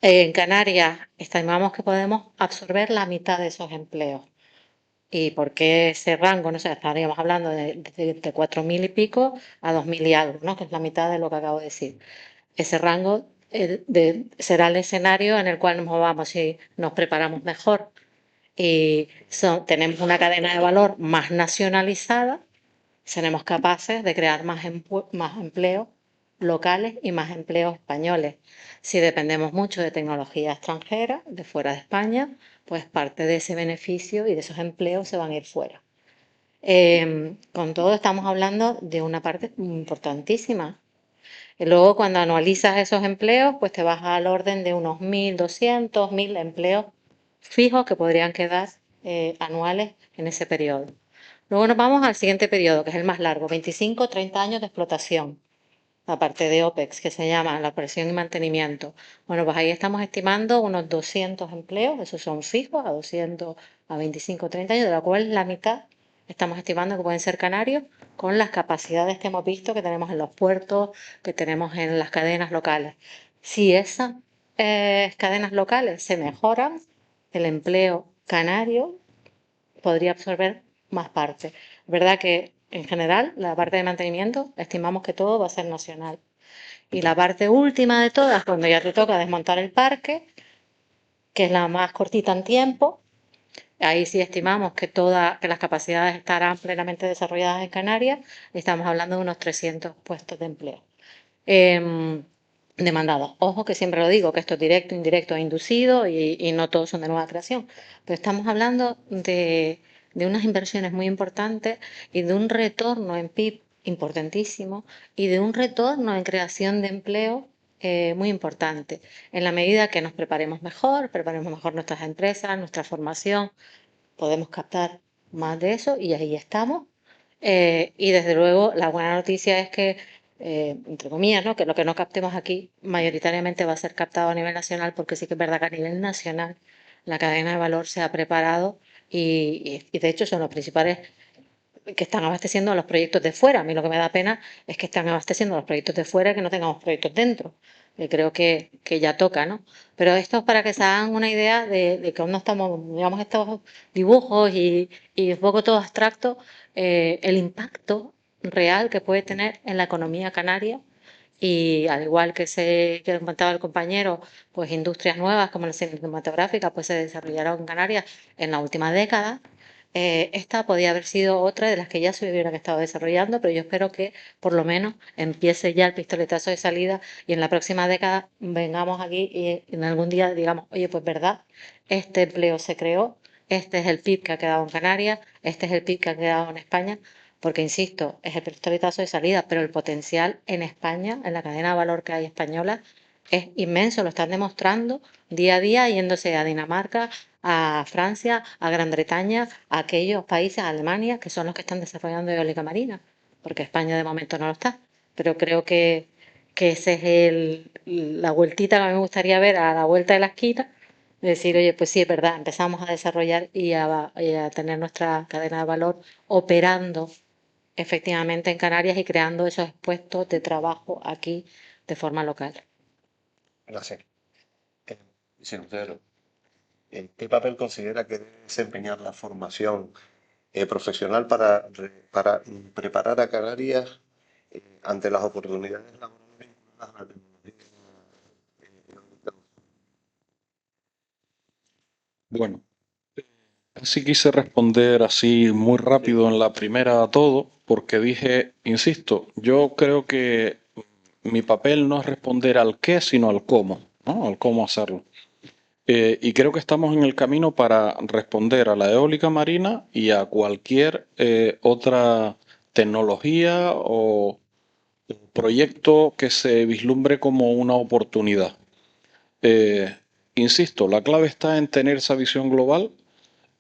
En Canarias estimamos que podemos absorber la mitad de esos empleos. ¿Y por qué ese rango? No sé, estaríamos hablando de 4.000 y pico a 2.000 y algo, ¿no? Que es la mitad de lo que acabo de decir. Ese rango será el escenario en el cual nos movamos si nos preparamos mejor y tenemos una cadena de valor más nacionalizada, seremos capaces de crear más empleos locales y más empleos españoles. Si dependemos mucho de tecnología extranjera, de fuera de España, pues parte de ese beneficio y de esos empleos se van a ir fuera. Con todo estamos hablando de una parte importantísima. Y luego cuando anualizas esos empleos, pues te vas al orden de unos 1.200, 1.000 empleos fijos que podrían quedar anuales en ese periodo. Luego nos vamos al siguiente periodo, que es el más largo, 25 o 30 años de explotación, la parte de OPEX, que se llama la operación y mantenimiento. Bueno, pues ahí estamos estimando unos 200 empleos, esos son fijos, a 200, a 25 o 30 años, de la cual la mitad estamos estimando que pueden ser canarios, con las capacidades que hemos visto que tenemos en los puertos, que tenemos en las cadenas locales. Si esas cadenas locales se mejoran, el empleo canario podría absorber más parte. Es verdad que en general la parte de mantenimiento estimamos que todo va a ser nacional. Y la parte última de todas, cuando ya te toca desmontar el parque, que es la más cortita en tiempo, ahí sí estimamos que las capacidades estarán plenamente desarrolladas en Canarias y estamos hablando de unos 300 puestos de empleo demandados. Ojo que siempre lo digo, que esto es directo, indirecto e inducido y no todos son de nueva creación. Pero estamos hablando de unas inversiones muy importantes y de un retorno en PIB importantísimo y de un retorno en creación de empleo muy importante. En la medida que nos preparemos mejor nuestras empresas, nuestra formación, podemos captar más de eso y ahí estamos. Y desde luego la buena noticia es que, entre comillas, ¿no? Que lo que no captemos aquí mayoritariamente va a ser captado a nivel nacional, porque sí que es verdad que a nivel nacional la cadena de valor se ha preparado y de hecho son los principales que están abasteciendo a los proyectos de fuera. A mí lo que me da pena es que están abasteciendo a los proyectos de fuera y que no tengamos proyectos dentro. Creo que ya toca, ¿no? Pero esto es para que se hagan una idea de que aún no estamos, digamos, estos dibujos y un poco todo abstracto, el impacto real que puede tener en la economía canaria. Y al igual que comentaba el compañero, pues industrias nuevas como la cinematográfica pues se desarrollaron en Canarias en la última década. Esta podía haber sido otra de las que ya se hubieran estado desarrollando, pero yo espero que por lo menos empiece ya el pistoletazo de salida y en la próxima década vengamos aquí y en algún día digamos, oye, pues verdad, este empleo se creó, este es el PIB que ha quedado en Canarias, este es el PIB que ha quedado en España, porque insisto, es el pistoletazo de salida, pero el potencial en España, en la cadena de valor que hay española, es inmenso, lo están demostrando día a día yéndose a Dinamarca, a Francia, a Gran Bretaña, a aquellos países, a Alemania, que son los que están desarrollando eólica marina, porque España de momento no lo está. Pero creo que ese es la vueltita que a mí me gustaría ver a la vuelta de la esquina, de decir, oye, pues sí, es verdad, empezamos a desarrollar y a tener nuestra cadena de valor operando efectivamente en Canarias y creando esos puestos de trabajo aquí de forma local. Gracias. Vicente, ¿qué papel considera que debe desempeñar la formación profesional para preparar a Canarias ante las oportunidades laborales vinculadas a la tecnología Bueno, sí quise responder así muy rápido en la primera a todo, porque dije, insisto, yo creo que mi papel no es responder al qué, sino al cómo, ¿no? Al cómo hacerlo. Y creo que estamos en el camino para responder a la eólica marina y a cualquier otra tecnología o proyecto que se vislumbre como una oportunidad. Eh, Insisto, la clave está en tener esa visión global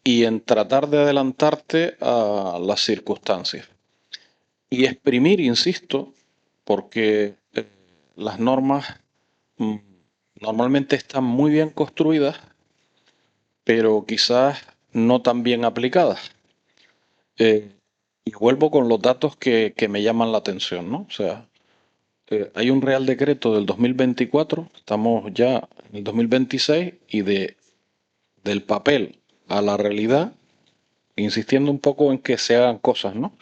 y en tratar de adelantarte a las circunstancias. Y exprimir, insisto, porque las normas mm, normalmente están muy bien construidas, pero quizás no tan bien aplicadas. Eh, y vuelvo con los datos que me llaman la atención, ¿no? O sea, hay un Real Decreto del 2024, estamos ya en el 2026 y del papel a la realidad, insistiendo un poco en que se hagan cosas, ¿no?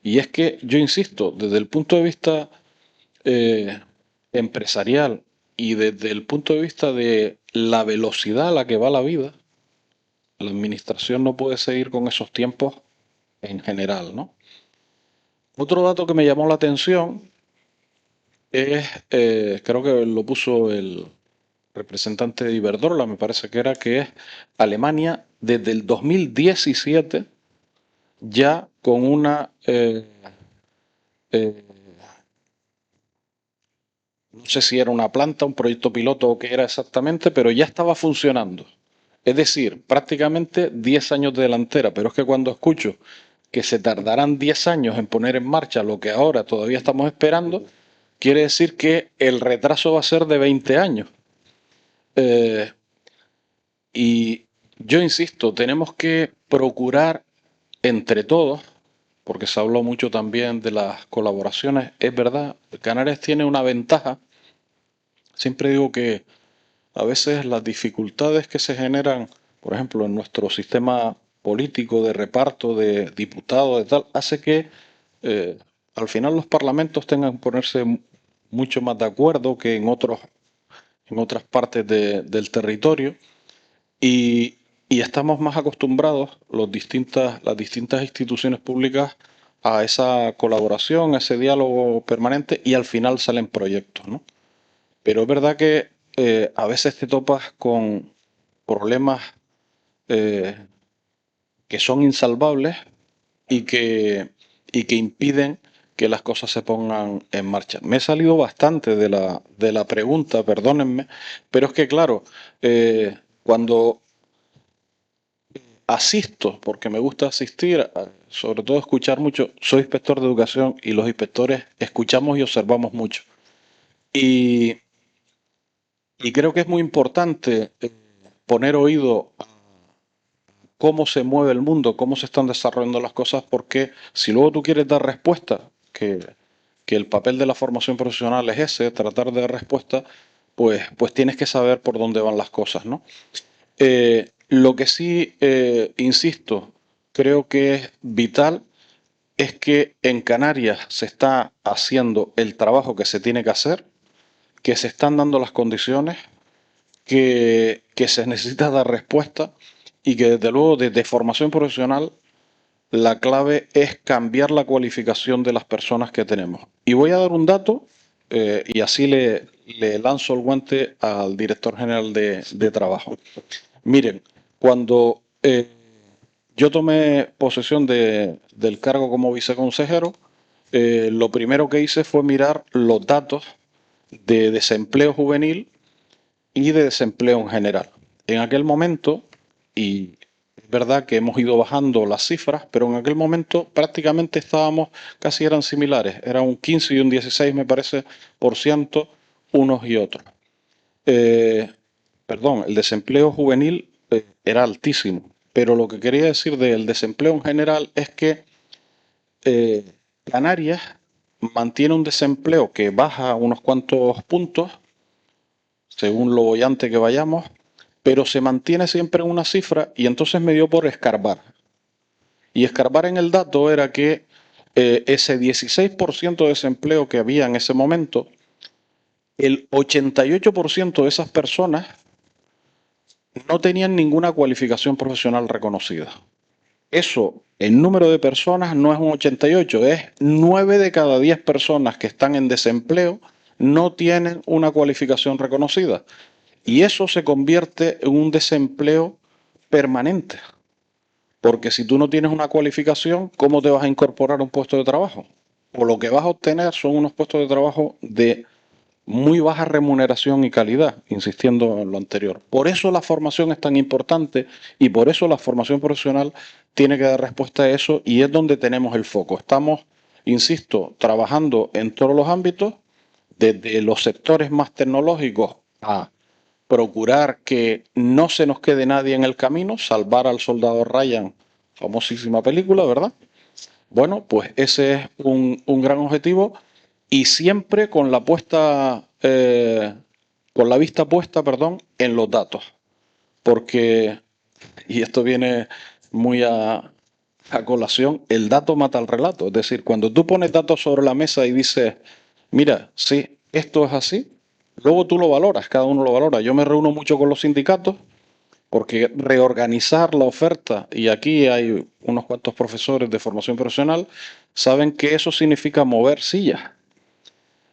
Y es que yo insisto, desde el punto de vista eh, empresarial y desde el punto de vista de la velocidad a la que va la vida, la administración no puede seguir con esos tiempos en general, ¿no? Otro dato que me llamó la atención es, creo que lo puso el representante de Iberdrola, me parece que es Alemania desde el 2017 ya con una, eh, no sé si era una planta, un proyecto piloto o qué era exactamente, pero ya estaba funcionando. Es decir, prácticamente 10 años de delantera, pero es que cuando escucho que se tardarán 10 años en poner en marcha lo que ahora todavía estamos esperando, quiere decir que el retraso va a ser de 20 años. Eh, y yo insisto, tenemos que procurar entre todos, porque se habló mucho también de las colaboraciones, es verdad, Canarias tiene una ventaja. Siempre digo que a veces las dificultades que se generan, por ejemplo, en nuestro sistema político de reparto de diputados, de tal, hace que al final los parlamentos tengan que ponerse mucho más de acuerdo que en otras partes del territorio y, y estamos más acostumbrados las distintas instituciones públicas a esa colaboración, a ese diálogo permanente y al final salen proyectos, ¿no? Pero es verdad que a veces te topas con problemas eh, que son insalvables y y que impiden que las cosas se pongan en marcha. Me he salido bastante de la pregunta, perdónenme, pero es que claro, cuando asisto, porque me gusta asistir, sobre todo escuchar mucho, soy inspector de educación y los inspectores escuchamos y observamos mucho. Y, y creo que es muy importante poner oído a cómo se mueve el mundo, cómo se están desarrollando las cosas, porque si luego tú quieres dar respuesta, que el papel de la formación profesional es ese, tratar de dar respuesta, pues tienes que saber por dónde van las cosas, ¿no? Lo que sí, insisto, creo que es vital es que en Canarias se está haciendo el trabajo que se tiene que hacer, que se están dando las condiciones, que se necesita dar respuesta y que desde luego desde formación profesional la clave es cambiar la cualificación de las personas que tenemos. Y voy a dar un dato y así le lanzo el guante al director general de trabajo. Miren, cuando yo tomé posesión del cargo como viceconsejero, lo primero que hice fue mirar los datos de desempleo juvenil y de desempleo en general. En aquel momento, y es verdad que hemos ido bajando las cifras, pero en aquel momento prácticamente estábamos, casi eran similares, era un 15 y un 16 me parece por ciento unos y otros. Eh, Perdón, el desempleo juvenil era altísimo, pero lo que quería decir del desempleo en general es que eh, Canarias mantiene un desempleo que baja unos cuantos puntos, según lo boyante que vayamos, pero se mantiene siempre en una cifra y entonces me dio por escarbar. Y escarbar en el dato era que ese 16% de desempleo que había en ese momento, el 88% de esas personas no tenían ninguna cualificación profesional reconocida. Eso, el número de personas no es un 88, es 9 de cada 10 personas que están en desempleo no tienen una cualificación reconocida. Y eso se convierte en un desempleo permanente. Porque si tú no tienes una cualificación, ¿cómo te vas a incorporar a un puesto de trabajo? O lo que vas a obtener son unos puestos de trabajo de muy baja remuneración y calidad, insistiendo en lo anterior. Por eso la formación es tan importante y por eso la formación profesional tiene que dar respuesta a eso y es donde tenemos el foco. Estamos, insisto, trabajando en todos los ámbitos, desde los sectores más tecnológicos a procurar que no se nos quede nadie en el camino, salvar al soldado Ryan, famosísima película, ¿verdad? Bueno, pues ese es un gran objetivo y siempre con la con la vista puesta, perdón, en los datos. Porque, y esto viene muy a colación, el dato mata al relato. Es decir, cuando tú pones datos sobre la mesa y dices, mira, sí, esto es así, luego tú lo valoras, cada uno lo valora. Yo me reúno mucho con los sindicatos porque reorganizar la oferta, y aquí hay unos cuantos profesores de formación profesional, saben que eso significa mover sillas.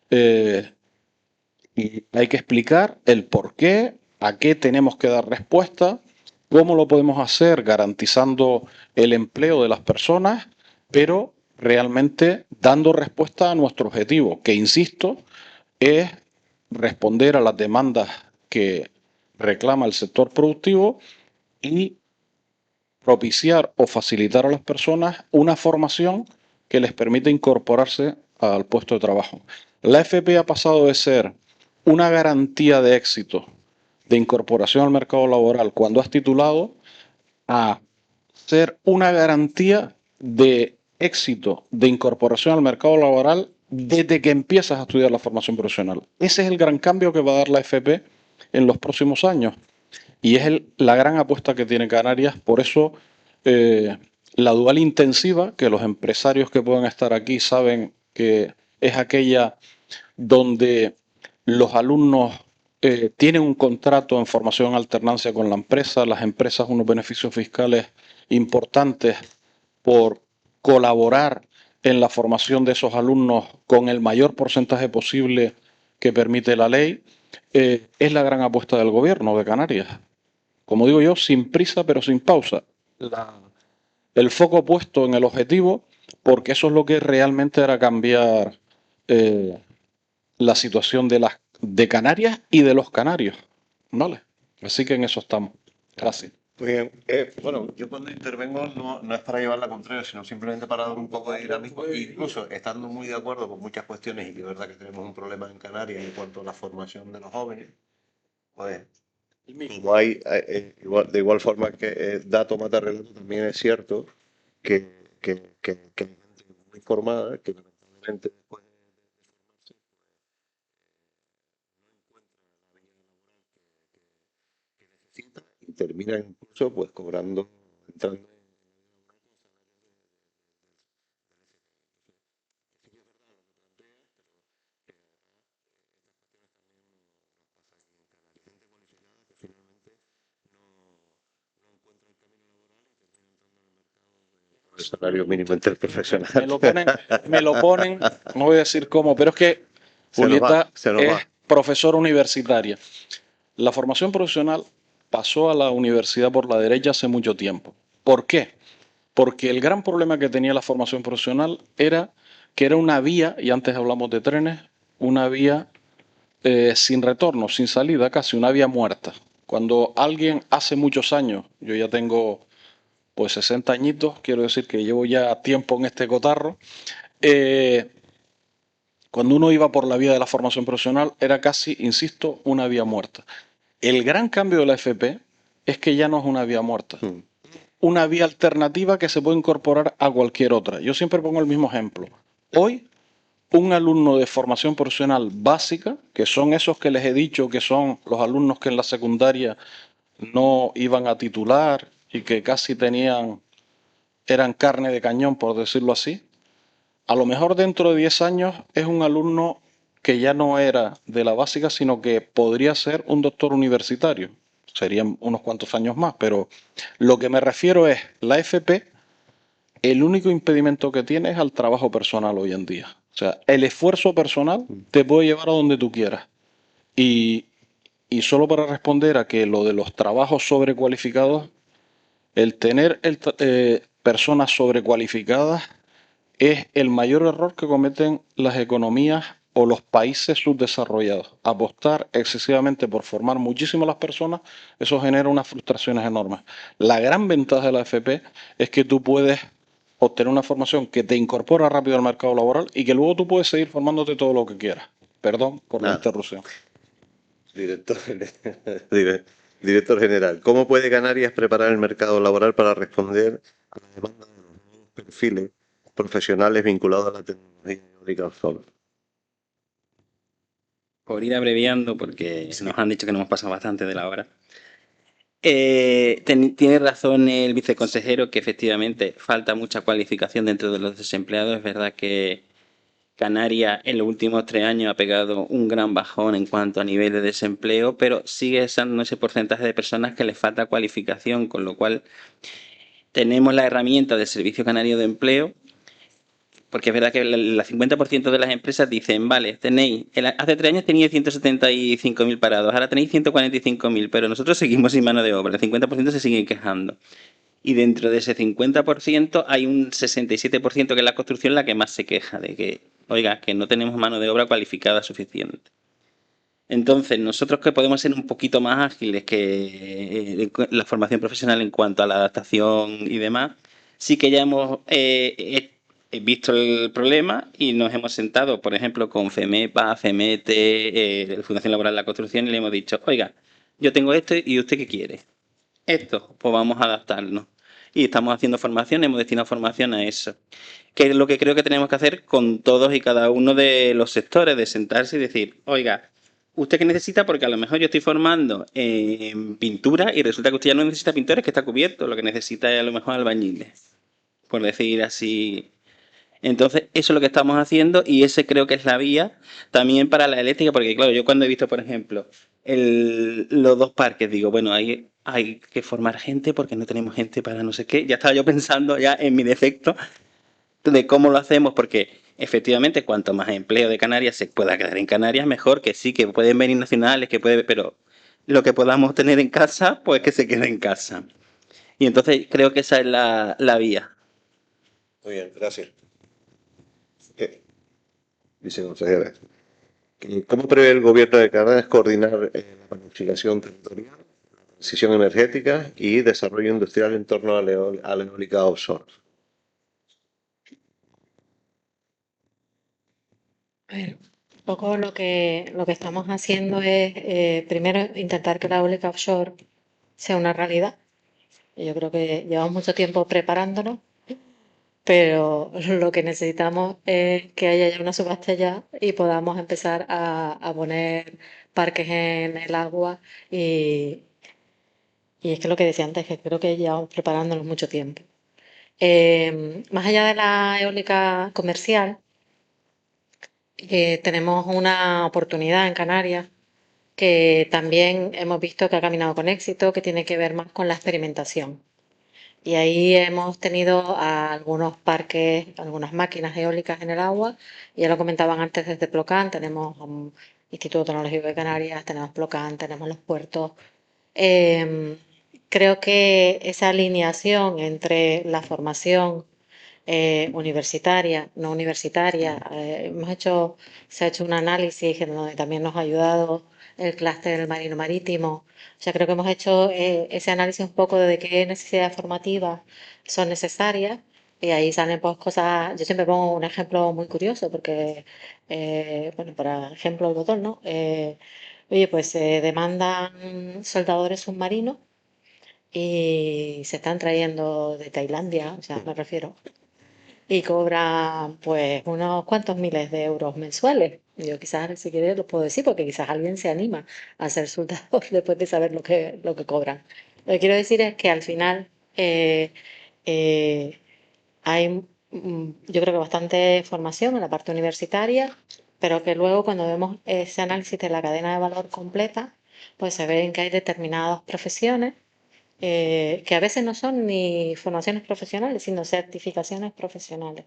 Y hay que explicar el por qué, a qué tenemos que dar respuesta, cómo lo podemos hacer garantizando el empleo de las personas, pero realmente dando respuesta a nuestro objetivo, que insisto, es responder a las demandas que reclama el sector productivo y propiciar o facilitar a las personas una formación que les permita incorporarse al puesto de trabajo. La FP ha pasado de ser una garantía de éxito de incorporación al mercado laboral cuando has titulado a ser una garantía de éxito de incorporación al mercado laboral desde que empiezas a estudiar la formación profesional. Ese es el gran cambio que va a dar la FP en los próximos años. Y es la gran apuesta que tiene Canarias. Por eso la dual intensiva, que los empresarios que puedan estar aquí saben que es aquella donde los alumnos tienen un contrato en formación en alternancia con la empresa, las empresas unos beneficios fiscales importantes por colaborar en la formación de esos alumnos con el mayor porcentaje posible que permite la ley, es la gran apuesta del gobierno de Canarias. Como digo yo, sin prisa pero sin pausa. El foco puesto en el objetivo, porque eso es lo que realmente hará cambiar la situación de Canarias y de los canarios. ¿Vale? Así que en eso estamos. Gracias. Muy bien. Bueno, yo cuando intervengo no es para llevar la contraria, sino simplemente para dar un poco de dinamismo, incluso estando muy de acuerdo con muchas cuestiones y que es verdad que tenemos un problema en Canarias en cuanto a la formación de los jóvenes, pues como de igual forma que dato mata relato, también es cierto que hay gente muy formada que lamentablemente después de formarse no encuentra la vida laboral que necesita y termina incluso pues cobrando, entrando en el salario mínimo interprofesional. Me lo ponen, no voy a decir cómo, pero es que Julieta es profesora universitaria. La formación profesional pasó a la universidad por la derecha hace mucho tiempo. ¿Por qué? Porque el gran problema que tenía la formación profesional era que era una vía, y antes hablamos de trenes, una vía sin retorno, sin salida, casi una vía muerta. Cuando alguien hace muchos años, yo ya tengo pues 60 añitos, quiero decir que llevo ya tiempo en este cotarro, cuando uno iba por la vía de la formación profesional era casi, insisto, una vía muerta. El gran cambio de la FP es que ya no es una vía muerta, una vía alternativa que se puede incorporar a cualquier otra. Yo siempre pongo el mismo ejemplo. Hoy, un alumno de formación profesional básica, que son esos que les he dicho que son los alumnos que en la secundaria no iban a titular y que casi eran carne de cañón, por decirlo así, a lo mejor dentro de 10 años es un alumno que ya no era de la básica, sino que podría ser un doctor universitario. serían unos cuantos años más, pero lo que me refiero es, la FP, el único impedimento que tiene es al trabajo personal hoy en día. O sea, el esfuerzo personal te puede llevar a donde tú quieras. Y, y solo para responder a que lo de los trabajos sobrecualificados, el tener personas sobrecualificadas es el mayor error que cometen las economías o los países subdesarrollados. Apostar excesivamente por formar muchísimas las personas, eso genera unas frustraciones enormes. La gran ventaja de la FP es que tú puedes obtener una formación que te incorpora rápido al mercado laboral y que luego tú puedes seguir formándote todo lo que quieras. Perdón por la Nada. interrupción. Director, director general, ¿cómo puede Canarias preparar el mercado laboral para responder a la demanda de los nuevos perfiles profesionales vinculados a la tecnología eólica offshore? Por ir abreviando, porque nos han dicho que nos hemos pasado bastante de la hora. Tiene razón el viceconsejero que efectivamente falta mucha cualificación dentro de los desempleados. Es verdad que Canarias en los últimos 3 años ha pegado un gran bajón en cuanto a nivel de desempleo, pero sigue estando ese porcentaje de personas que les falta cualificación, con lo cual tenemos la herramienta del Servicio Canario de Empleo, porque es verdad que el 50% de las empresas dicen, vale, hace 3 años teníais 175.000 parados, ahora tenéis 145.000, pero nosotros seguimos sin mano de obra, el 50% se siguen quejando. Y dentro de ese 50% hay un 67% que es la construcción la que más se queja de que, oiga, que no tenemos mano de obra cualificada suficiente. Entonces, nosotros que podemos ser un poquito más ágiles que la formación profesional en cuanto a la adaptación y demás, sí que ya hemos visto el problema y nos hemos sentado, por ejemplo, con FEMEPA, FEMETE, Fundación Laboral de la Construcción, y le hemos dicho, oiga, yo tengo esto y ¿usted qué quiere? Esto, pues vamos a adaptarnos. Y estamos haciendo formación, hemos destinado formación a eso. Que es lo que creo que tenemos que hacer con todos y cada uno de los sectores, de sentarse y decir, oiga, ¿usted qué necesita? Porque a lo mejor yo estoy formando en pintura y resulta que usted ya no necesita pintores, que está cubierto. Lo que necesita es a lo mejor albañiles, por decir así. Entonces, eso es lo que estamos haciendo y ese creo que es la vía también para la eléctrica, porque claro, yo cuando he visto, por ejemplo, los 2 parques, digo, bueno, ahí hay que formar gente porque no tenemos gente para no sé qué. Ya estaba yo pensando ya en mi defecto de cómo lo hacemos, porque efectivamente cuanto más empleo de Canarias se pueda quedar en Canarias, mejor, que sí, que pueden venir nacionales, pero lo que podamos tener en casa, pues que se quede en casa. Y entonces creo que esa es la vía. Muy bien, gracias. Viceconsejera, ¿cómo prevé el gobierno de Canarias coordinar la planificación territorial, transición energética y desarrollo industrial en torno a la eólica offshore? A ver, un poco lo que estamos haciendo es, primero, intentar que la eólica offshore sea una realidad. Yo creo que llevamos mucho tiempo preparándonos, pero lo que necesitamos es que haya ya una subasta ya y podamos empezar a poner parques en el agua y es que lo que decía antes, que creo que llevamos preparándonos mucho tiempo. Más allá de la eólica comercial, tenemos una oportunidad en Canarias que también hemos visto que ha caminado con éxito, que tiene que ver más con la experimentación. Y ahí hemos tenido algunos parques, algunas máquinas eólicas en el agua. Ya lo comentaban antes desde Plocan, tenemos Instituto Tecnológico de Canarias, tenemos Plocan, tenemos los puertos. Em, Creo que esa alineación entre la formación universitaria, no universitaria, se ha hecho un análisis en donde también nos ha ayudado el clúster del marino marítimo. O sea, creo que hemos hecho ese análisis un poco de qué necesidades formativas son necesarias y ahí salen pues cosas. Yo siempre pongo un ejemplo muy curioso porque, bueno, por ejemplo, el botón, ¿no? Oye, pues se demandan soldadores submarinos y se están trayendo de Tailandia, o sea, me refiero, y cobran pues unos cuantos miles de euros mensuales. Yo quizás, si quieres, lo puedo decir porque quizás alguien se anima a ser soldador después de saber lo que cobran. Lo que quiero decir es que al final eh, hay, yo creo que bastante formación en la parte universitaria, pero que luego cuando vemos ese análisis de la cadena de valor completa, pues se ven que hay determinadas profesiones que a veces no son ni formaciones profesionales, sino certificaciones profesionales.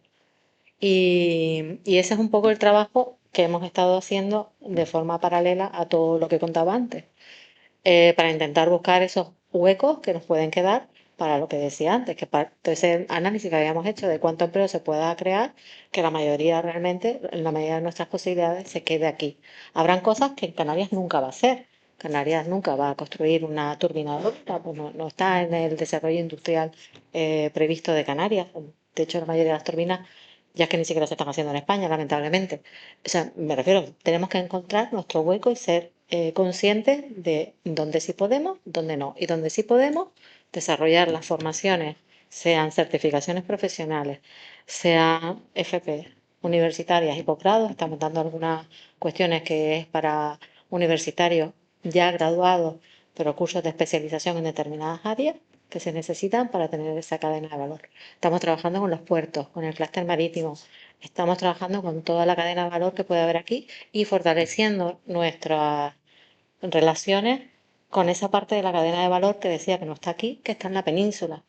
Y ese es un poco el trabajo que hemos estado haciendo de forma paralela a todo lo que contaba antes, para intentar buscar esos huecos que nos pueden quedar para lo que decía antes, que para ese análisis que habíamos hecho de cuánto empleo se pueda crear, que la mayoría realmente, en la medida de nuestras posibilidades, se quede aquí. Habrán cosas que en Canarias nunca va a hacer. Canarias nunca va a construir una turbina eólica, pues no está en el desarrollo industrial previsto de Canarias. De hecho, la mayoría de las turbinas ya es que ni siquiera se están haciendo en España, lamentablemente. O sea, me refiero, tenemos que encontrar nuestro hueco y ser conscientes de dónde sí podemos, dónde no. Y donde sí podemos, desarrollar las formaciones, sean certificaciones profesionales, sean FP universitarias y posgrados. Estamos dando algunas cuestiones que es para universitarios ya graduados, pero cursos de especialización en determinadas áreas que se necesitan para tener esa cadena de valor. Estamos trabajando con los puertos, con el clúster marítimo, estamos trabajando con toda la cadena de valor que puede haber aquí y fortaleciendo nuestras relaciones con esa parte de la cadena de valor que decía que no está aquí, que está en la península,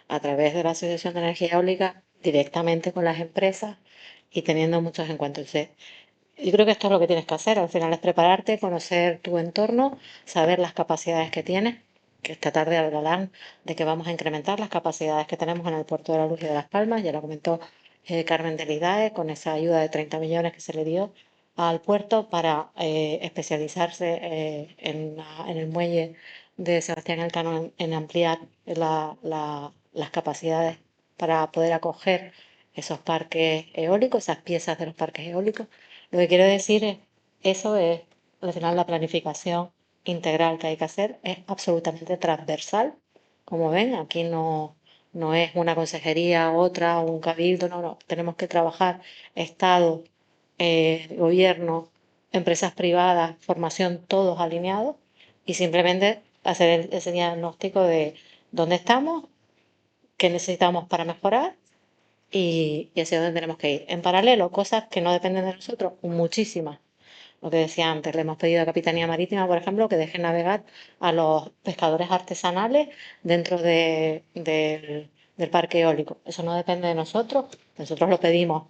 a través de la Asociación de Energía Eólica, directamente con las empresas y teniendo muchos encuentros. Yo creo que esto es lo que tienes que hacer. Al final es prepararte, conocer tu entorno, saber las capacidades que tienes, que esta tarde hablarán de que vamos a incrementar las capacidades que tenemos en el Puerto de la Luz y de Las Palmas. Ya lo comentó Carmen del IDAE con esa ayuda de 30 millones que se le dio al puerto para especializarse en el muelle de Sebastián Elcano en ampliar las capacidades para poder acoger esos parques eólicos, esas piezas de los parques eólicos. Lo que quiero decir es, eso es, al final, la planificación integral que hay que hacer es absolutamente transversal. Como ven, aquí no es una consejería, otra, un cabildo, no. Tenemos que trabajar Estado, gobierno, empresas privadas, formación, todos alineados y simplemente hacer ese diagnóstico de dónde estamos, qué necesitamos para mejorar y hacia dónde tenemos que ir. En paralelo, cosas que no dependen de nosotros, muchísimas. Lo que decía antes, le hemos pedido a Capitanía Marítima, por ejemplo, que deje navegar a los pescadores artesanales dentro del parque eólico. Eso no depende de nosotros lo pedimos.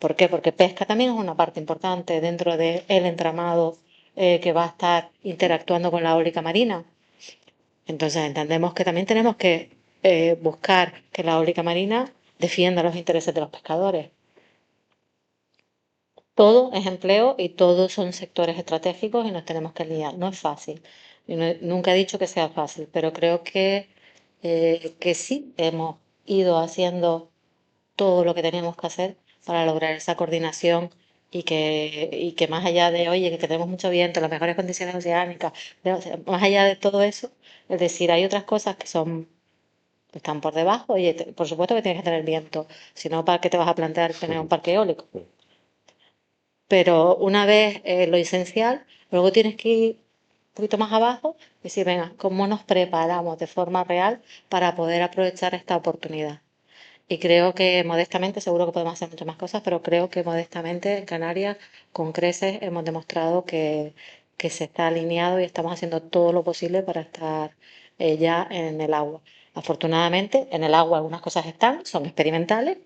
¿Por qué? Porque pesca también es una parte importante dentro del entramado que va a estar interactuando con la eólica marina. Entonces entendemos que también tenemos que buscar que la eólica marina defienda los intereses de los pescadores. Todo es empleo y todos son sectores estratégicos y nos tenemos que alinear. No es fácil. Nunca he dicho que sea fácil, pero creo que sí hemos ido haciendo todo lo que teníamos que hacer para lograr esa coordinación y que más allá de, oye, que tenemos mucho viento, las mejores condiciones oceánicas, o sea, más allá de todo eso, es decir, hay otras cosas que están por debajo. Oye, por supuesto que tienes que tener viento, si no, ¿para qué te vas a plantear tener un parque eólico? Pero una vez lo esencial, luego tienes que ir un poquito más abajo y decir, venga, ¿cómo nos preparamos de forma real para poder aprovechar esta oportunidad? Y creo que modestamente, seguro que podemos hacer muchas más cosas, pero creo que modestamente en Canarias, con creces, hemos demostrado que se está alineado y estamos haciendo todo lo posible para estar ya en el agua. Afortunadamente, en el agua algunas cosas están, son experimentales,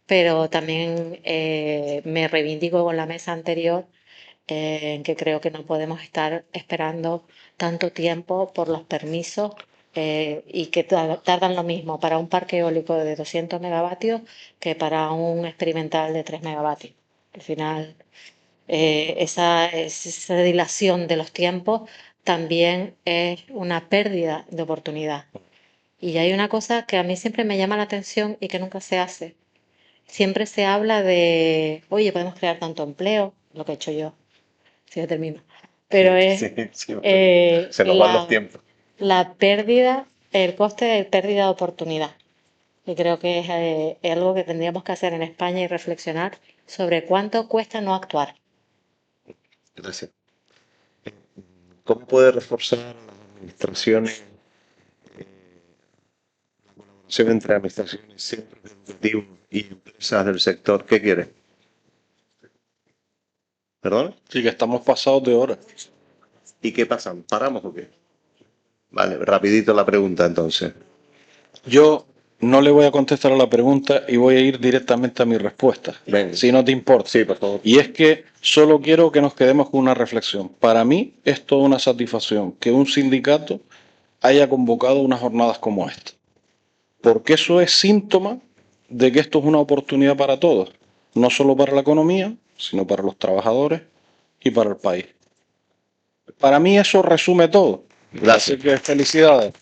pero también me reivindico con la mesa anterior en que creo que no podemos estar esperando tanto tiempo por los permisos y que tardan lo mismo para un parque eólico de 200 megavatios que para un experimental de 3 megavatios. Al final, esa dilación de los tiempos también es una pérdida de oportunidad. Y hay una cosa que a mí siempre me llama la atención y que nunca se hace. Siempre se habla de, oye, podemos crear tanto empleo, lo que he hecho yo, si yo termino, pero es Se nos van los tiempos. la pérdida, el coste de pérdida de oportunidad. Y creo que es algo que tendríamos que hacer en España y reflexionar sobre cuánto cuesta no actuar. Gracias. ¿Cómo puede reforzar las administraciones, la colaboración entre administraciones, centros educativos y empresas del sector? ¿Qué quiere? ¿Perdón? Sí, que estamos pasados de hora. ¿Y qué pasa? ¿Paramos o qué? Vale, rapidito la pregunta entonces. Yo no le voy a contestar a la pregunta y voy a ir directamente a mi respuesta, Venga. si no te importa. Sí, por favor. Y es que solo quiero que nos quedemos con una reflexión. Para mí es toda una satisfacción que un sindicato haya convocado unas jornadas como esta, porque eso es síntoma de que esto es una oportunidad para todos, no solo para la economía, sino para los trabajadores y para el país. Para mí eso resume todo. Gracias. Así que felicidades.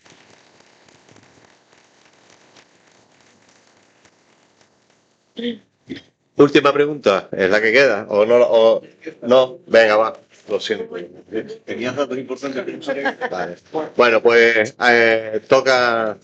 Última pregunta, ¿es la que queda? ¿O no? No, venga, va. Lo siento. Tenías datos importantes. Vale. Bueno, pues toca.